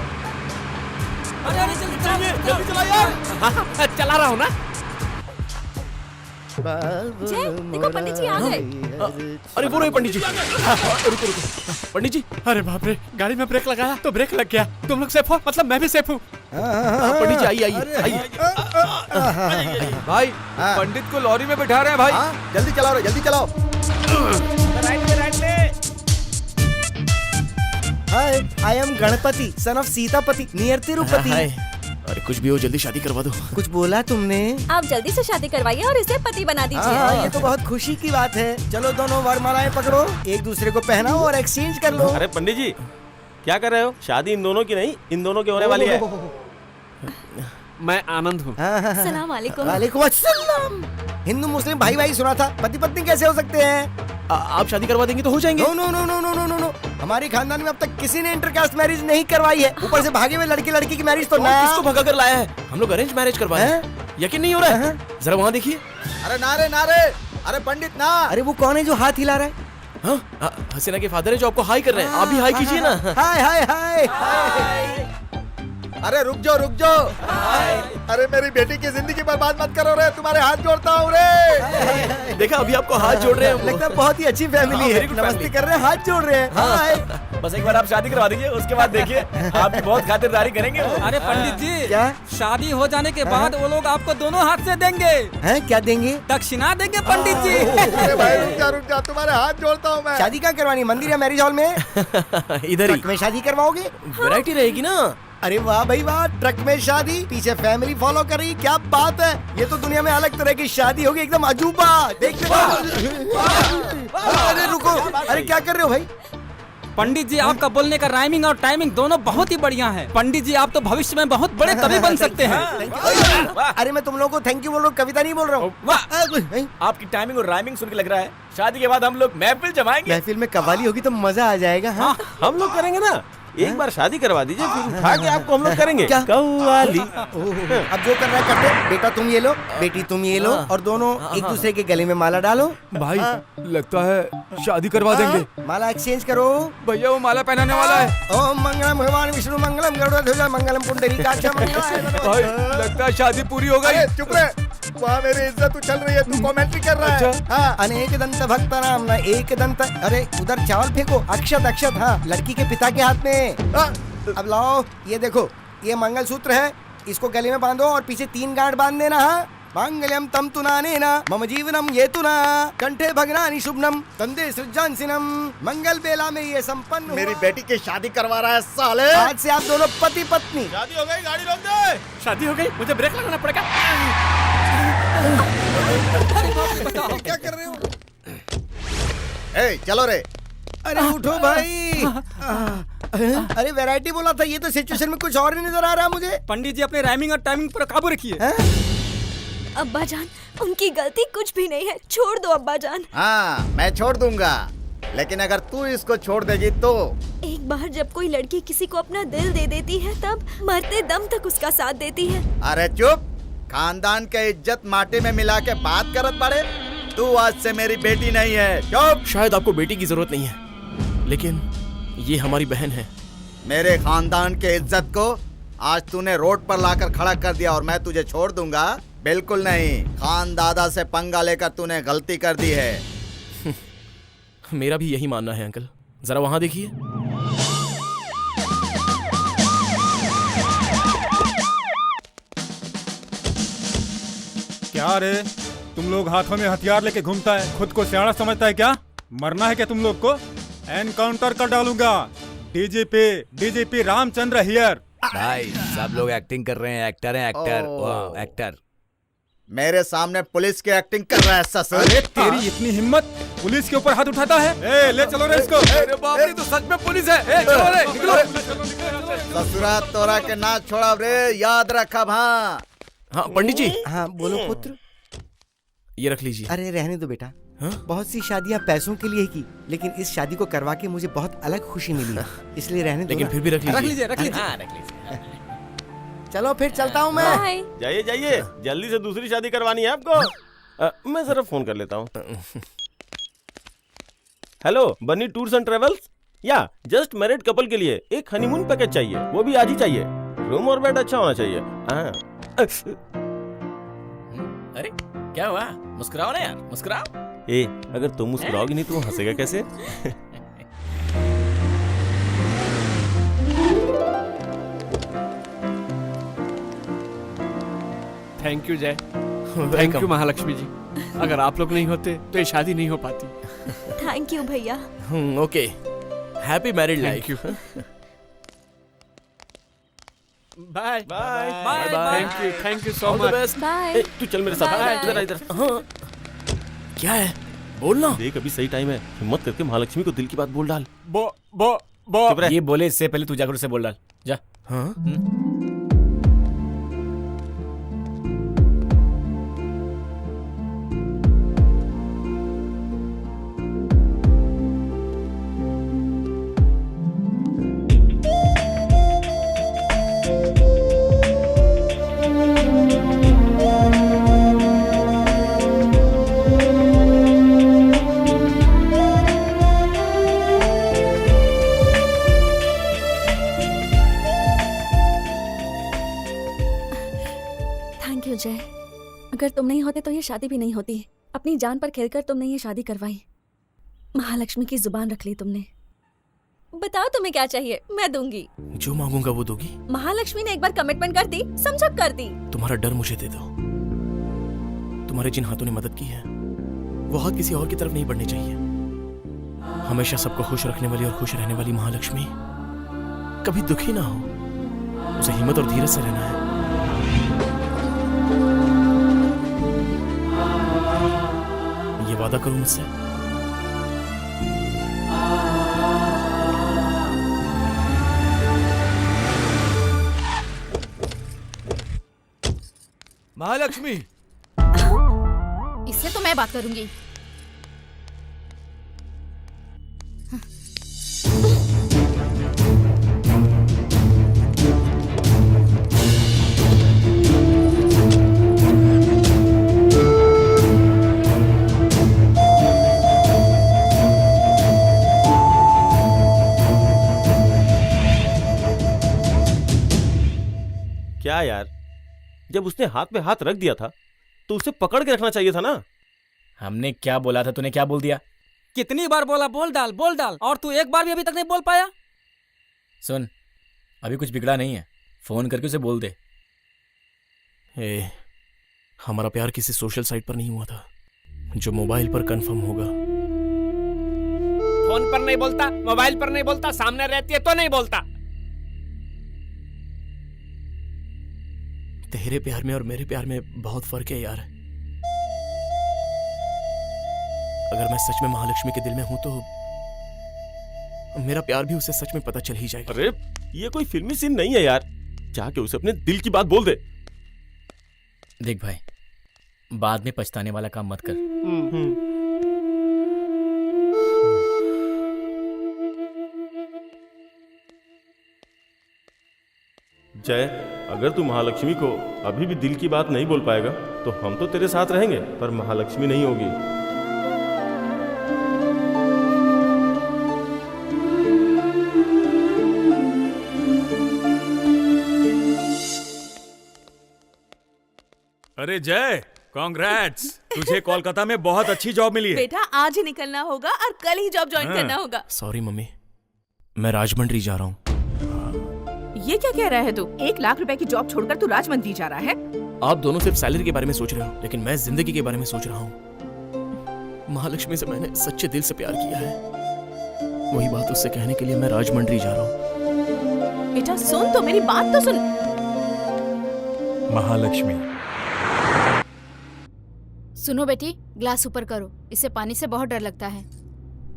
जल्दी चला यार। चला रहा हूँ ना। जय, देखो पंडित जी आ गए। अरे वो रहे पंडित जी। रुको रुको पंडित जी। अरे बाप रे, गाड़ी में ब्रेक लगाया तो ब्रेक लग गया। तुम लोग सेफ हो? मतलब मैं भी सेफ हूँ। पंडित जी आइए। भाई पंडित को लॉरी में बिठा रहे हैं भाई। जल्दी चलाओ रे, जल्दी चलाओ। राइट में। Hi, I am Ganapati, son of Sitapati, near Tirupati. अरे कुछ भी हो, जल्दी शादी करवा दो। कुछ बोला तुमने? आप जल्दी से शादी करवाइए और इसे पति बना दीजिए। हाँ, ये तो बहुत खुशी की बात है। चलो दोनों वरमालाएं पकड़ो, एक दूसरे को पहनाओ और एक्सचेंज कर लो। अरे पंडित जी क्या कर रहे हो? शादी इन दोनों की नहीं, इन दोनों की होने वाली है। मैं आनंद हूँ। सलाम वालेकुम। वालेकुम अस्सलाम। हिंदू मुस्लिम भाई भाई सुना था, पति पत्नी कैसे हो सकते हैं? आप शादी करवा देंगे तो हो जाएंगे। नो नो नो नो नो नो नो नो, हमारी खानदान में अब तक किसी ने इंटरकास्ट मैरिज नहीं करवाई है। ऊपर से भागे हुए लड़की लड़की की मैरिज तो ना। किसको भगा कर लाया है? हम लोग अरेंज मैरिज करवाए हैं। यकीन नहीं हो रहा है? जरा वहाँ देखिए। अरे नारे नारे, अरे पंडित ना। अरे वो कौन है जो हाथ हिला रहा है? हाँ, हसीना के फादर है जो आपको हाई कर रहे हैं। आप भी हाई कीजिए ना। हाय हाय हाय। अरे रुक जाओ रुक जाओ। अरे मेरी बेटी की जिंदगी बर्बाद मत करो रे, तुम्हारे हाथ जोड़ता हूँ रे। देखा अभी आपको हाथ जोड़ रहे हैं। लगता है बहुत ही अच्छी फैमिली है। नमस्ते कर रहे हैं, हाथ जोड़ रहे हैं। हाय। बस एक बार आप शादी करवा दीजिए, उसके बाद देखिए आपकी बहुत खातिरदारी करेंगे। अरे पंडित जी, क्या शादी हो जाने के बाद वो लोग आपको दोनों हाथ से देंगे। हैं? क्या देंगे? दक्षिणा देंगे पंडित जी। अरे भाई रुक जा, तुम्हारे हाथ जोड़ता हूँ मैं। शादी कहाँ करवानी? मंदिर या मैरिज हॉल में? इधर ही। ट्रक में शादी करवाओगे? वैरायटी रहेगी ना। अरे वाह भाई वाह, ट्रक में शादी, पीछे फैमिली फॉलो कर रही, क्या बात है। ये तो दुनिया में अलग तरह की शादी होगी, एकदम अजूबा। देखते अरे रुको, अरे क्या कर रहे हो भाई? पंडित जी आपका बोलने का राइमिंग और टाइमिंग दोनों बहुत ही बढ़िया है। पंडित जी आप तो भविष्य में बहुत बड़े कवि बन सकते हैं। अरे मैं तुम लोगों को थैंक यू बोल रहा हूँ, कविता नहीं बोल रहा हूँ। वाह, आपकी टाइमिंग और राइमिंग सुन के लग रहा है शादी के बाद हम लोग महफिल जमाएंगे। महफिल में कव्वाली होगी तो मजा आ जाएगा। हाँ हम लोग करेंगे ना। एक बार शादी करवा दीजिए, फिर उठा के आपको हम लोग करेंगे कव्वाली। अब जो करना है करते। बेटा तुम ये लो, बेटी तुम ये लो, और दोनों एक दूसरे के गले में माला डालो। भाई लगता है शादी करवा देंगे। माला एक्सचेंज करो। भैया वो माला पहनाने वाला है। ओम मंगलम भगवान विष्णु मंगलम गरुड़ध्वज मंगलम पुंडरीकाक्ष मंगलाय। भाई लगता है शादी पूरी हो गई। चुप रहे। वहाँ मेरी इज्जत उछल रही है, तू कमेंट्री कर रहा है। हाँ, अनेक दंत भक्त नाम ना एक दंत। अरे उधर चावल फेंको, अक्षत अक्षत। हाँ, लड़की के पिता के हाथ में। अब लाओ, ये देखो, ये मंगलसूत्र है, इसको गले में बांधो और पीछे 3 गांठ बांध देना। हाँ, मांगल्यम तम तुनानेना मम जीवनम ये तुना कंठे भगनानि शुभनम तंदे सृजांसिनम। मंगल बेला में ये संपन्न। मेरी बेटी की शादी करवा रहा है साले। आज से आप दोनों पति पत्नी। शादी हो गई, गाड़ी रोक दे। शादी हो गई, मुझे ब्रेक लगाना पड़ेगा। क्या कर रहे हो? ए, चलो रे। अरे उठो भाई। अरे वैरायटी बोला था, ये तो सिचुएशन में कुछ और ही नजर आ रहा है मुझे। पंडित जी अपने राइमिंग और टाइमिंग पर काबू रखिए। अब्बा जान, उनकी गलती कुछ भी नहीं है, छोड़ दो अब्बा जान। हाँ, मैं छोड़ दूंगा, लेकिन अगर तू इसको छोड़ देगी तो। एक बार जब कोई लड़की किसी को अपना दिल दे देती है, तब मरते दम तक उसका साथ देती है। अरे चुप, खानदान के इज्जत माटी में मिला के बात करत पड़े। तू आज से मेरी बेटी नहीं है, चुप। शायद आपको बेटी की जरूरत नहीं है, लेकिन ये हमारी बहन है। मेरे खानदान के इज्जत को आज तूने रोड पर लाकर खड़ा कर दिया और मैं तुझे छोड़ दूंगा? बिल्कुल नहीं। खान दादा से पंगा लेकर तूने गलती कर दी है। मेरा भी यही मानना है अंकल, जरा वहां देखिए। क्या रे, तुम लोग हाथों में हथियार लेके घूमता है, खुद को सियाना समझता है क्या? मरना है क्या तुम लोग को? एनकाउंटर कर डालूंगा। DGP Ramchandra here. भाई सब लोग एक्टिंग कर रहे हैं, एक्टर हैं, एक्टर। वाह, एक्टर। मेरे सामने पुलिस की एक्टिंग कर रहा है ससुर। अरे तेरी इतनी हिम्मत, पुलिस के ऊपर हाथ उठाता है? ए, ले चलो रे इसको। अरे बाप रे, तो सच में पुलिस है। ए, चलो रे, निकलो। ससुरा तोरा के ना छोड़ा रे, याद रखा। हाँ हाँ पंडित जी। हाँ बोलो पुत्र। ये रख लीजिए। अरे रहने दो बेटा। बहुत सी शादियाँ पैसों के लिए की, लेकिन इस शादी को करवा के मुझे बहुत अलग खुशी मिली, इसलिए रहने दो। लेकिन फिर भी रख लीजिए। रख लीजिए। चलो फिर चलता हूँ मैं। जाइए जाइए, जल्दी से दूसरी शादी करवानी है आपको। मैं जरा फोन कर लेता हूँ। हेलो, बनी टूर्स एंड ट्रेवल्स। या जस्ट मैरिड कपल के लिए एक हनीमून पैकेज चाहिए, वो भी आज ही चाहिए। रूम और बेड अच्छा होना चाहिए। अरे क्या हुआ? मुस्कुराओ ना यार, मुस्कुराओ। ए, अगर तुम मुस्कुराओगी नहीं तो वो हंसेगा कैसे? थैंक यू जय, थैंक यू महालक्ष्मी जी। अगर आप लोग नहीं होते तो ये शादी नहीं हो पाती। थैंक यू भैया। Okay, happy married life. Bye bye bye. Thank you so much. Bye. तू चल मेरे साथ, इधर इधर। हाँ क्या है? बोलना। देख, अभी सही टाइम है, हिम्मत करके महालक्ष्मी को दिल की बात बोल डाल। चुप रह। ये बोले इससे पहले तू जाकर उसे बोल डाल, जा। हाँ? जय, अगर तुम नहीं होते तो ये शादी भी नहीं होती। अपनी जान पर खेलकर तुमने ये शादी करवाई। महालक्ष्मी की जुबान रख ली तुमने। बताओ तुम्हें क्या चाहिए, मैं दूंगी। जो मांगूंगा वो दोगी? महालक्ष्मी ने एक बार कमिटमेंट कर दी, समझो कर दी। तुम्हारा डर मुझे दे दो। तुम्हारे जिन हाथों ने मदद की है वो हाथ किसी और की तरफ नहीं बढ़ने चाहिए। हमेशा सबको खुश रखने वाली और खुश रहने वाली महालक्ष्मी कभी दुखी ना हो, उसे हिम्मत और धीरज से रहना है। ये वादा करो मुझसे। महालक्ष्मी, इससे तो मैं बात करूंगी। क्या यार, जब उसने हाथ पे हाथ रख दिया था तो उसे पकड़ के रखना चाहिए था ना। हमने क्या बोला था, तूने क्या बोल दिया? कितनी बार बोला बोल डाल, और तू एक बार भी अभी तक नहीं बोल पाया। सुन, अभी कुछ बिगड़ा नहीं है, फोन करके उसे बोल दे। हमारा प्यार किसी सोशल साइट पर नहीं हुआ था, जो मोबाइल पर कंफर्म होगा। फोन पर नहीं बोलता, मोबाइल पर नहीं बोलता, सामने रहती है तो नहीं बोलता। तेरे प्यार में और मेरे प्यार में बहुत फर्क है यार। अगर मैं सच में महालक्ष्मी के दिल में हूं तो मेरा प्यार भी उसे सच में पता चल ही जाएगा। अरे ये कोई फिल्मी सीन नहीं है यार, जाके उसे अपने दिल की बात बोल दे। देख भाई, बाद में पछताने वाला काम मत कर। जय, अगर तू महालक्ष्मी को अभी भी दिल की बात नहीं बोल पाएगा तो हम तो तेरे साथ रहेंगे, पर महालक्ष्मी नहीं होगी। अरे जय, कांग्रेट्स, तुझे कोलकाता में बहुत अच्छी जॉब मिली है। बेटा आज ही निकलना होगा और कल ही जॉब ज्वाइन करना होगा। सॉरी मम्मी, मैं राजमंड्री जा रहा हूँ। ये क्या कह रहा है तू? 1 लाख रुपए की जॉब छोड़कर तू राजमंड्री जा रहा है? आप दोनों सिर्फ सैलरी के बारे में सोच रहे हो, लेकिन मैं जिंदगी के बारे में सोच रहा हूँ। महालक्ष्मी से मैंने सच्चे दिल से प्यार किया है, वही बात उससे कहने के लिए मैं राजमंड्री जा रहा हूँ। बेटा सुन तो, मेरी बात तो सुन। महालक्ष्मी, सुनो बेटी, ग्लास ऊपर करो, इससे पानी से बहुत डर लगता है।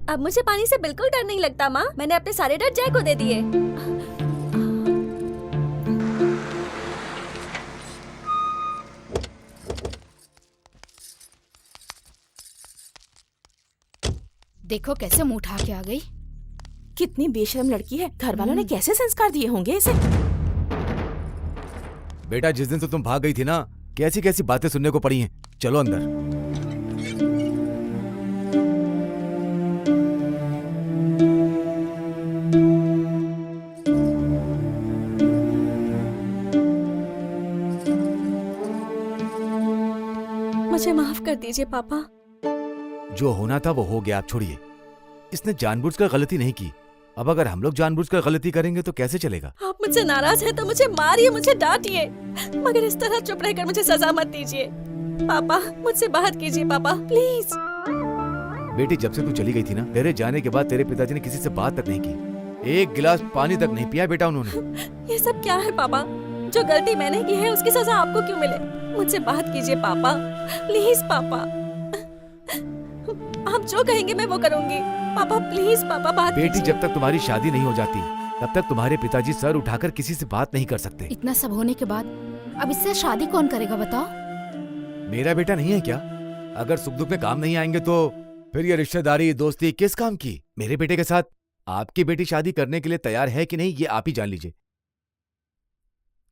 अब मुझे पानी से बिल्कुल डर नहीं लगता माँ, मैंने अपने सारे डर जय को दे दिए। देखो कैसे मुंह उठा के आ गई। कितनी बेशर्म लड़की है, घर वालों ने कैसे संस्कार दिए होंगे इसे। बेटा जिस दिन से तुम भाग गई थी ना, कैसी कैसी बातें सुनने को पड़ी हैं। चलो अंदर। मुझे माफ कर दीजिए पापा। जो होना था वो हो गया, आप छोड़िए। इसने जानबूझकर गलती नहीं की, अब अगर हम लोग जानबूझकर गलती करेंगे तो कैसे चलेगा? आप मुझसे नाराज हैं तो मुझे मारिए, मुझे डांटिए, मगर इस तरह चुप रहकर मुझे सजा मत दीजिए। पापा मुझसे बात कीजिए पापा, प्लीज। बेटी जब से तू चली गई थी ना, तेरे जाने के बाद तेरे पिताजी ने किसी से बात तक नहीं की, एक गिलास पानी तक नहीं पिया बेटा उन्होंने। ये सब क्या है पापा? जो गलती मैंने की है उसकी सजा आपको क्यों मिले? मुझसे बात कीजिए पापा, प्लीज पापा। आप जो कहेंगे मैं वो करूंगी। पापा प्लीज पापा बात बेटी कीजिए। जब तक तुम्हारी शादी नहीं हो जाती तब तक तुम्हारे पिताजी सर उठाकर किसी से बात नहीं कर सकते। इतना सब होने के बाद अब इससे शादी कौन करेगा बताओ? मेरा बेटा नहीं है क्या? अगर सुख दुख में काम नहीं आएंगे तो फिर ये रिश्तेदारी दोस्ती किस काम की? मेरे बेटे के साथ आपकी बेटी शादी करने के लिए तैयार है कि नहीं ये आप ही जान लीजिए।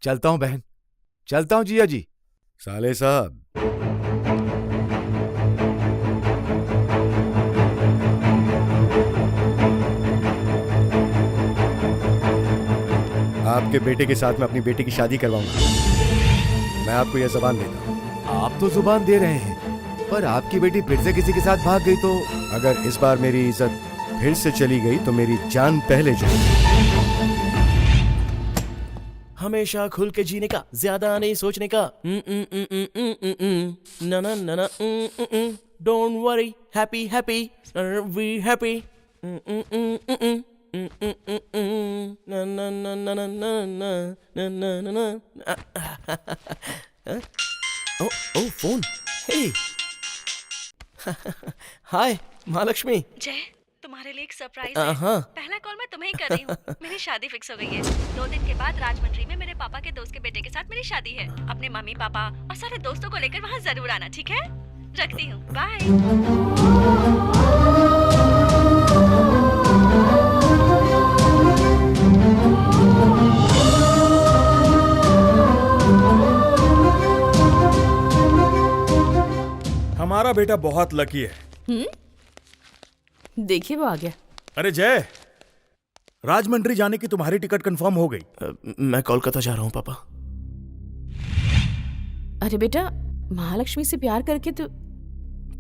चलता हूँ बहन, चलता हूँ जिया जी। साले साहब, आपके बेटे के साथ मैं अपनी बेटी की शादी करवाऊंगा। मैं आपको यह जबान देता हूँ। आप तो जुबान दे रहे हैं, पर आपकी बेटी फिर से किसी के साथ भाग गई तो? अगर इस बार मेरी इज्जत फिर से चली गई तो मेरी जान पहले जाएगी। हमेशा खुल के जीने का, ज्यादा नहीं सोचने का। ना ना ना ना, don't worry, happy happy, we happy. ना ना ना ना ना ना ना ना ना। ओ phone. Hey hi Mahalakshmi. Jai, तुम्हारे लिए एक सरप्राइज हाँ। है। पहला कॉल मैं तुम्हें ही कर रही हूँ। मेरी शादी फिक्स हो गई है। 2 दिन के बाद राजमंड्री में मेरे पापा के दोस्त के बेटे के साथ मेरी शादी है। अपने मम्मी पापा और सारे दोस्तों को लेकर वहाँ जरूर आना, ठीक है? रखती हूँ, बाय। हमारा बेटा बहुत लकी है। देखिए वो आ गया। अरे जय, राजमंड्री जाने की तुम्हारी टिकट कंफर्म हो गई। मैं कोलकाता जा रहा हूँ पापा। अरे बेटा, महालक्ष्मी से प्यार करके तो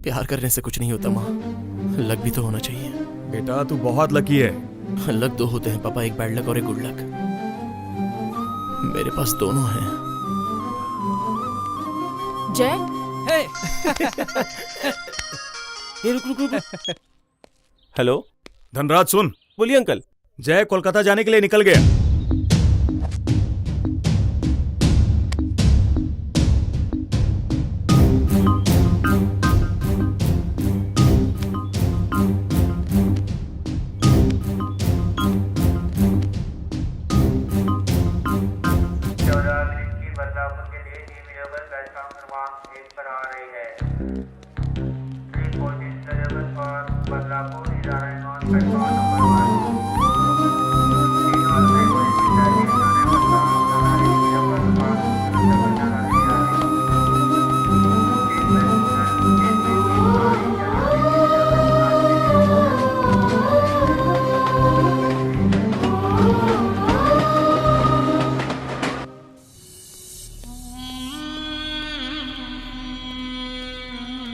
प्यार करने से कुछ नहीं होता माँ, लक भी तो होना चाहिए। बेटा तू बहुत लकी है। लक दो होते हैं पापा, एक बैड लक और एक गुड लक। मेरे पास दोनों हैं। जय ये रुक। हेलो धनराज सुन। बोलिए अंकल। जय कोलकाता जाने के लिए निकल गया।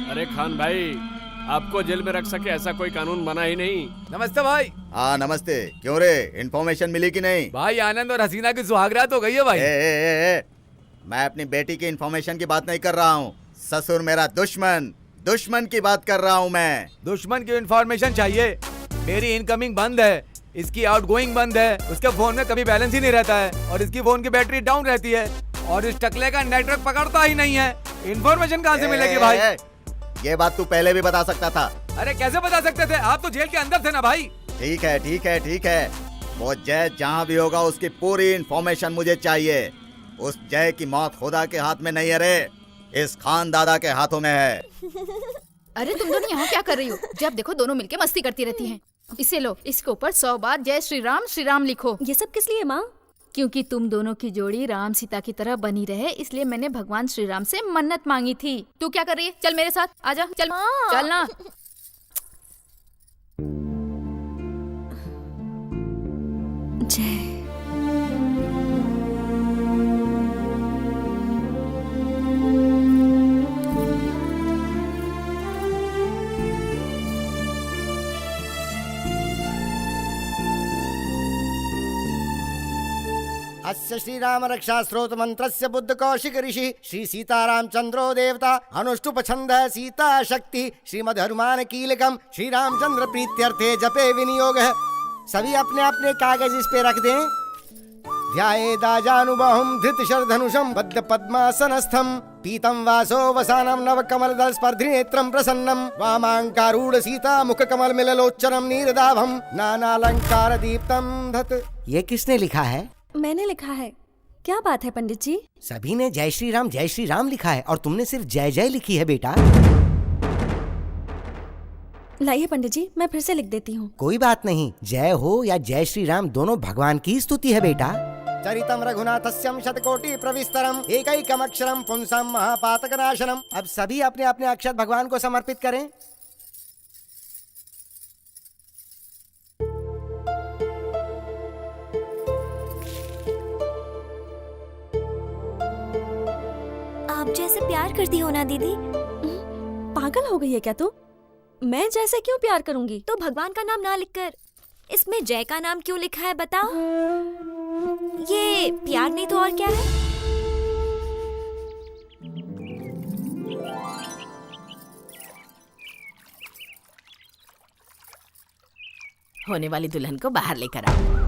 अरे खान भाई, आपको जेल में रख सके ऐसा कोई कानून बना ही नहीं। नमस्ते भाई। हाँ नमस्ते। क्यों रे, इन्फॉर्मेशन मिली कि नहीं? भाई आनंद और हसीना की सुहागरात हो गई है भाई। मैं अपनी बेटी की इन्फॉर्मेशन की बात नहीं कर रहा हूँ। ससुर मेरा दुश्मन की बात कर रहा हूँ मैं। दुश्मन की इन्फॉर्मेशन चाहिए? मेरी इनकमिंग बंद है, इसकी आउटगोइंग बंद है, उसके फोन में कभी बैलेंस ही नहीं रहता है और इसकी फोन की बैटरी डाउन रहती है और इस टकले का नेटवर्क पकड़ता ही नहीं है। इन्फॉर्मेशन कहाँ से मिलेगी भाई? ये बात तू पहले भी बता सकता था। अरे कैसे बता सकते थे, आप तो जेल के अंदर थे ना भाई। ठीक है। वो जय जहाँ भी होगा उसकी पूरी इन्फॉर्मेशन मुझे चाहिए। उस जय की मौत खुदा के हाथ में नहीं है रे, इस खान दादा के हाथों में है। अरे तुम दोनों यहाँ क्या कर रही हो? जब देखो दोनों मिलके मस्ती करती रहती हैं। इसे लो, इसके ऊपर 100 बार जय श्री राम लिखो। ये सब किस लिए माँ? क्योंकि तुम दोनों की जोड़ी राम सीता की तरह बनी रहे, इसलिए मैंने भगवान श्री राम से मन्नत मांगी थी। तू क्या कर रही है? चल मेरे साथ, आजा, चल चल ना। जय अस्य श्रीराम रक्षा स्रोत मंत्रस्य बुद्ध कौशिक ऋषि श्री सीतारामचंद्रो देवता अनुष्टुप छंद सीता शक्ति श्रीमद हनुमान कीलकम श्री रामचंद्र प्रीत्यर्थे जपे विनियोग। सभी अपने अपने कागज इस पे रख दें। ध्यायेदाजानुबाहुं धृतशरधनुषं बद्ध पद्मासनस्थं पीतं वासो वसानं नव कमल दल स्पर्धी नेत्रं प्रसन्नं वामांकारूढ़ सीता मुख कमल मिललोच्चनम नीरदाभं नानालंकार दीप्तं धत। ये किसने लिखा है? मैंने लिखा है। क्या बात है पंडित जी? सभी ने जय श्री राम लिखा है और तुमने सिर्फ जय जय लिखी है बेटा। लाइए पंडित जी, मैं फिर से लिख देती हूँ। कोई बात नहीं, जय हो या जय श्री राम दोनों भगवान की स्तुति है बेटा। चरितम रघुनाथस्यम शतकोटि प्रविस्तरम एकैकम अक्षरम पुंसम महापातक नाशनम। अब सभी अपने अपने अक्षर भगवान को समर्पित करें। आप जैसे प्यार करती हो ना दीदी? पागल हो गई है क्या तू? मैं जैसे क्यों प्यार करूंगी? तो भगवान का नाम ना लिखकर इसमें जय का नाम क्यों लिखा है बताओ? ये प्यार नहीं तो और क्या है? होने वाली दुल्हन को बाहर लेकर आओ।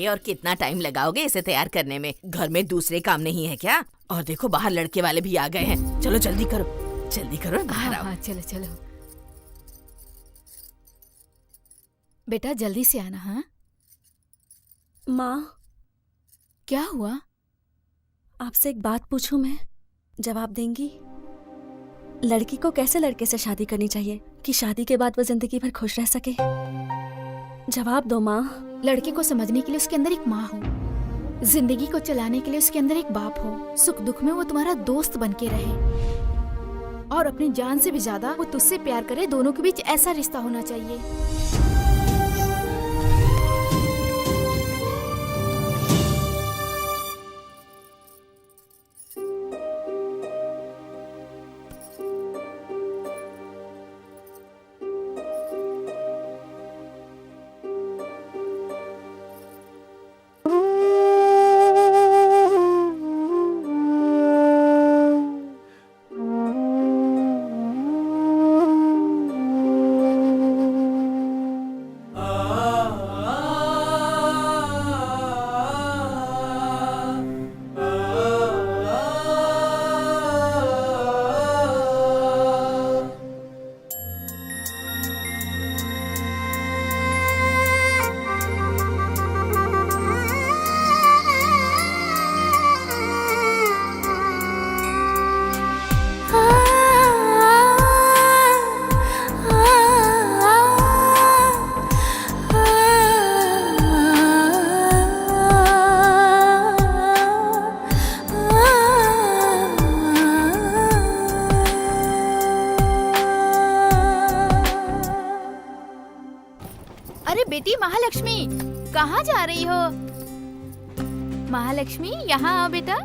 और कितना टाइम लगाओगे इसे तैयार करने में? घर में दूसरे काम नहीं है क्या? और देखो बाहर लड़के वाले भी आ गए हैं। चलो जल्दी करो बाहर आओ। हाँ, चलो चलो बेटा, जल्दी से आना। हाँ माँ, क्या हुआ? आपसे एक बात पूछूं मैं, जवाब देंगी? लड़की को कैसे लड़के से शादी करनी चाहिए कि शादी के बाद वो जिंदगी भर खुश रह सके? जवाब दो माँ। लड़के को समझने के लिए उसके अंदर एक माँ हो, जिंदगी को चलाने के लिए उसके अंदर एक बाप हो, सुख दुख में वो तुम्हारा दोस्त बन के रहे और अपनी जान से भी ज्यादा वो तुझसे प्यार करे। दोनों के बीच ऐसा रिश्ता होना चाहिए। अरे बेटी महालक्ष्मी, कहाँ जा रही हो? महालक्ष्मी, यहाँ आओ बेटा।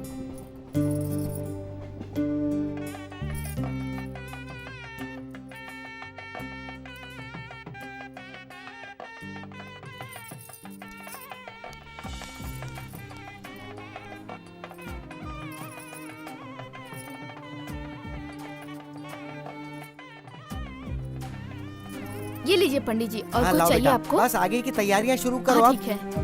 ये लीजिए पंडित जी, और कुछ चाहिए आपको? बस आगे की तैयारियां शुरू करो। हाँ, आप ठीक है।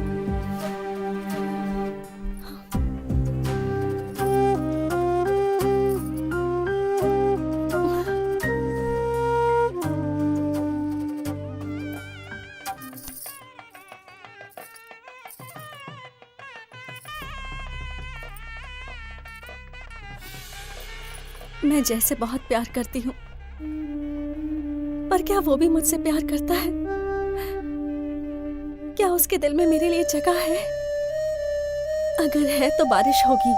मैं जैसे बहुत प्यार करती हूँ, पर क्या वो भी मुझसे प्यार करता है? क्या उसके दिल में मेरे लिए जगह है? अगर है तो बारिश होगी।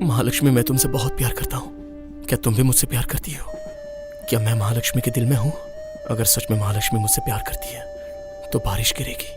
महालक्ष्मी, मैं तुमसे बहुत प्यार करता हूँ। क्या तुम भी मुझसे प्यार करती हो? क्या मैं महालक्ष्मी के दिल में हूँ? अगर सच में महालक्ष्मी मुझसे प्यार करती है तो बारिश गिरेगी।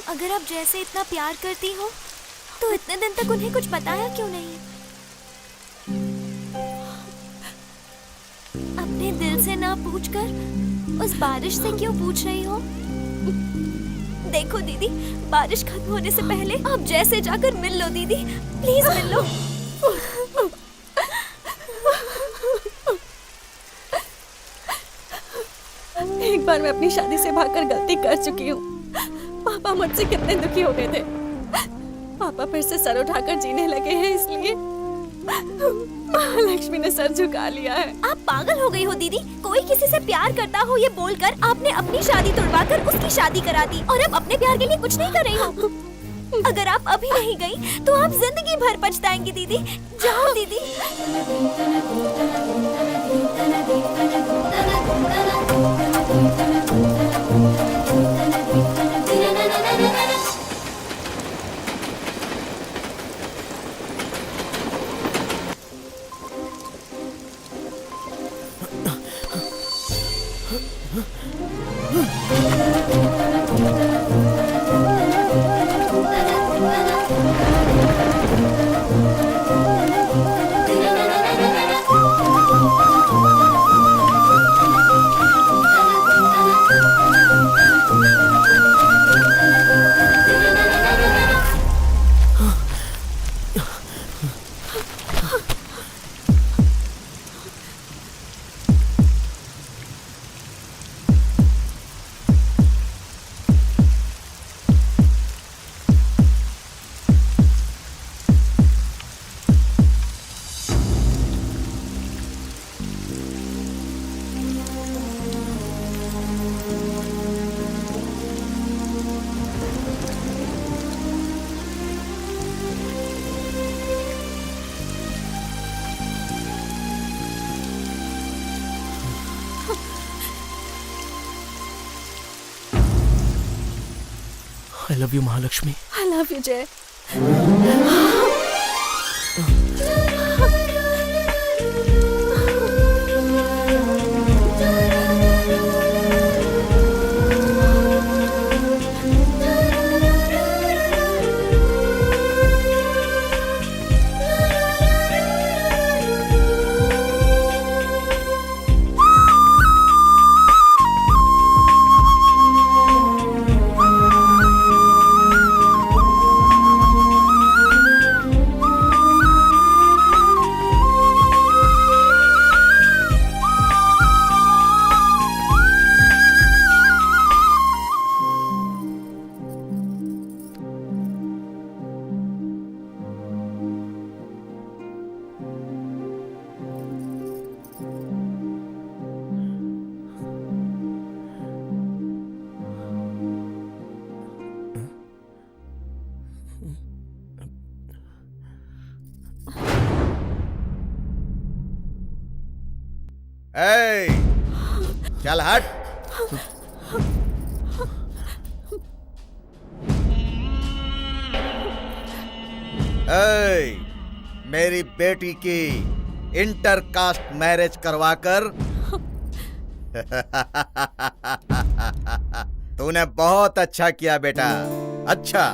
अगर आप जैसे इतना प्यार करती हो तो इतने दिन तक उन्हें कुछ बताया क्यों नहीं? अपने दिल से ना पूछकर उस बारिश से क्यों पूछ रही हो? देखो दीदी, बारिश खत्म होने से पहले आप जैसे जाकर मिल लो दीदी, प्लीज मिल लो। एक बार मैं अपनी शादी से भागकर गलती कर चुकी हूँ। पापा मुझसे कितने दुखी हो गए थे। पापा पापा फिर से सर उठाकर जीने लगे हैं, इसलिए महालक्ष्मी ने सर झुका लिया है। आप पागल हो गई हो दीदी। कोई किसी से प्यार करता हो ये बोलकर आपने अपनी शादी तुड़वाकर उसकी शादी करा दी और अब अपने प्यार के लिए कुछ नहीं कर रही हो। अगर आप अभी नहीं गई तो आप जिंदगी भर पछताएंगी दीदी। जाओ दीदी। I love you, Mahalakshmi. I love you, जय। ए, चल हट। ए, मेरी बेटी की इंटरकास्ट मैरिज करवाकर तूने बहुत अच्छा किया बेटा, अच्छा।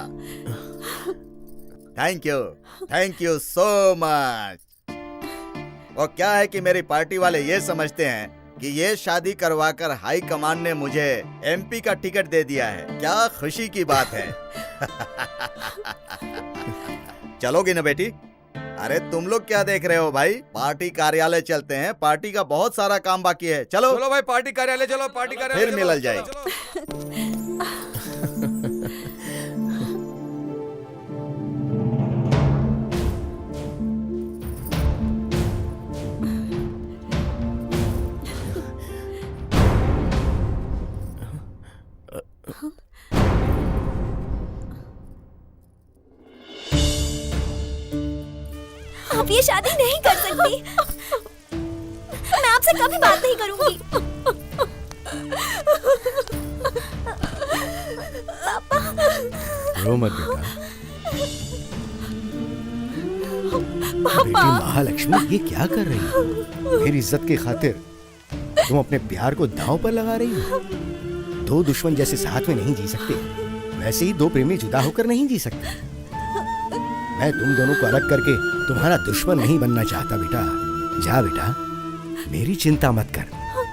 Thank you so much. वो क्या है कि मेरी पार्टी वाले ये समझते हैं कि ये शादी करवाकर हाई कमान ने मुझे एमपी का टिकट दे दिया है। क्या खुशी की बात है। चलोगी ना बेटी? अरे तुम लोग क्या देख रहे हो भाई? पार्टी कार्यालय चलते हैं, पार्टी का बहुत सारा काम बाकी है। चलो चलो भाई, पार्टी कार्यालय चलो, पार्टी कार्यालय फिर मिल जाएगी। आप ये शादी नहीं कर सकती। मैं आपसे कभी बात नहीं करूंगी। पापा। रो मत बेटा। बेटी महालक्ष्मी, ये क्या कर रही हो? मेरी इज्जत की खातिर तुम अपने प्यार को दांव पर लगा रही हो। दो दुश्मन जैसे साथ में नहीं जी सकते, वैसे ही दो प्रेमी जुदा होकर नहीं जी सकते। मैं तुम दोनों को अलग करके तुम्हारा दुश्मन नहीं बनना चाहता बेटा। जा बेटा, मेरी चिंता मत कर।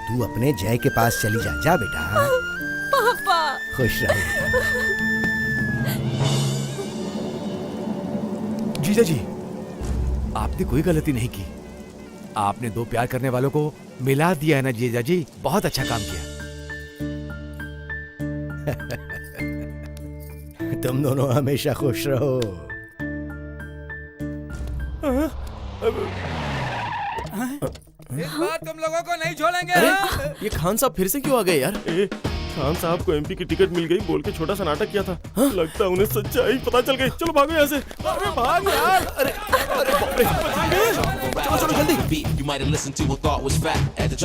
तू अपने जय के पास चली जा। जा बेटा। पापा। खुश रहो बेटा। जीजा जी, आपने कोई गलती नहीं की। आपने दो प्यार करने वालों को मिला दिया है ना जीजा जी। बहुत अच्छा काम किया। तुम दोनों हमेशा खुश रहो। लोगों को नहीं छोड़ेंगे। अरे हाँ? ये खान साहब फिर से क्यों आ गए यार? खान साहब को एमपी की टिकट मिल गई बोल के छोटा सा नाटक किया था। लगता है उन्हें सच्चाई पता चल गई। चलो भागो यहाँ से। अरे भाग यार। अरे बाप रे। चलो जल्दी। You might have listened to a thought was fact at the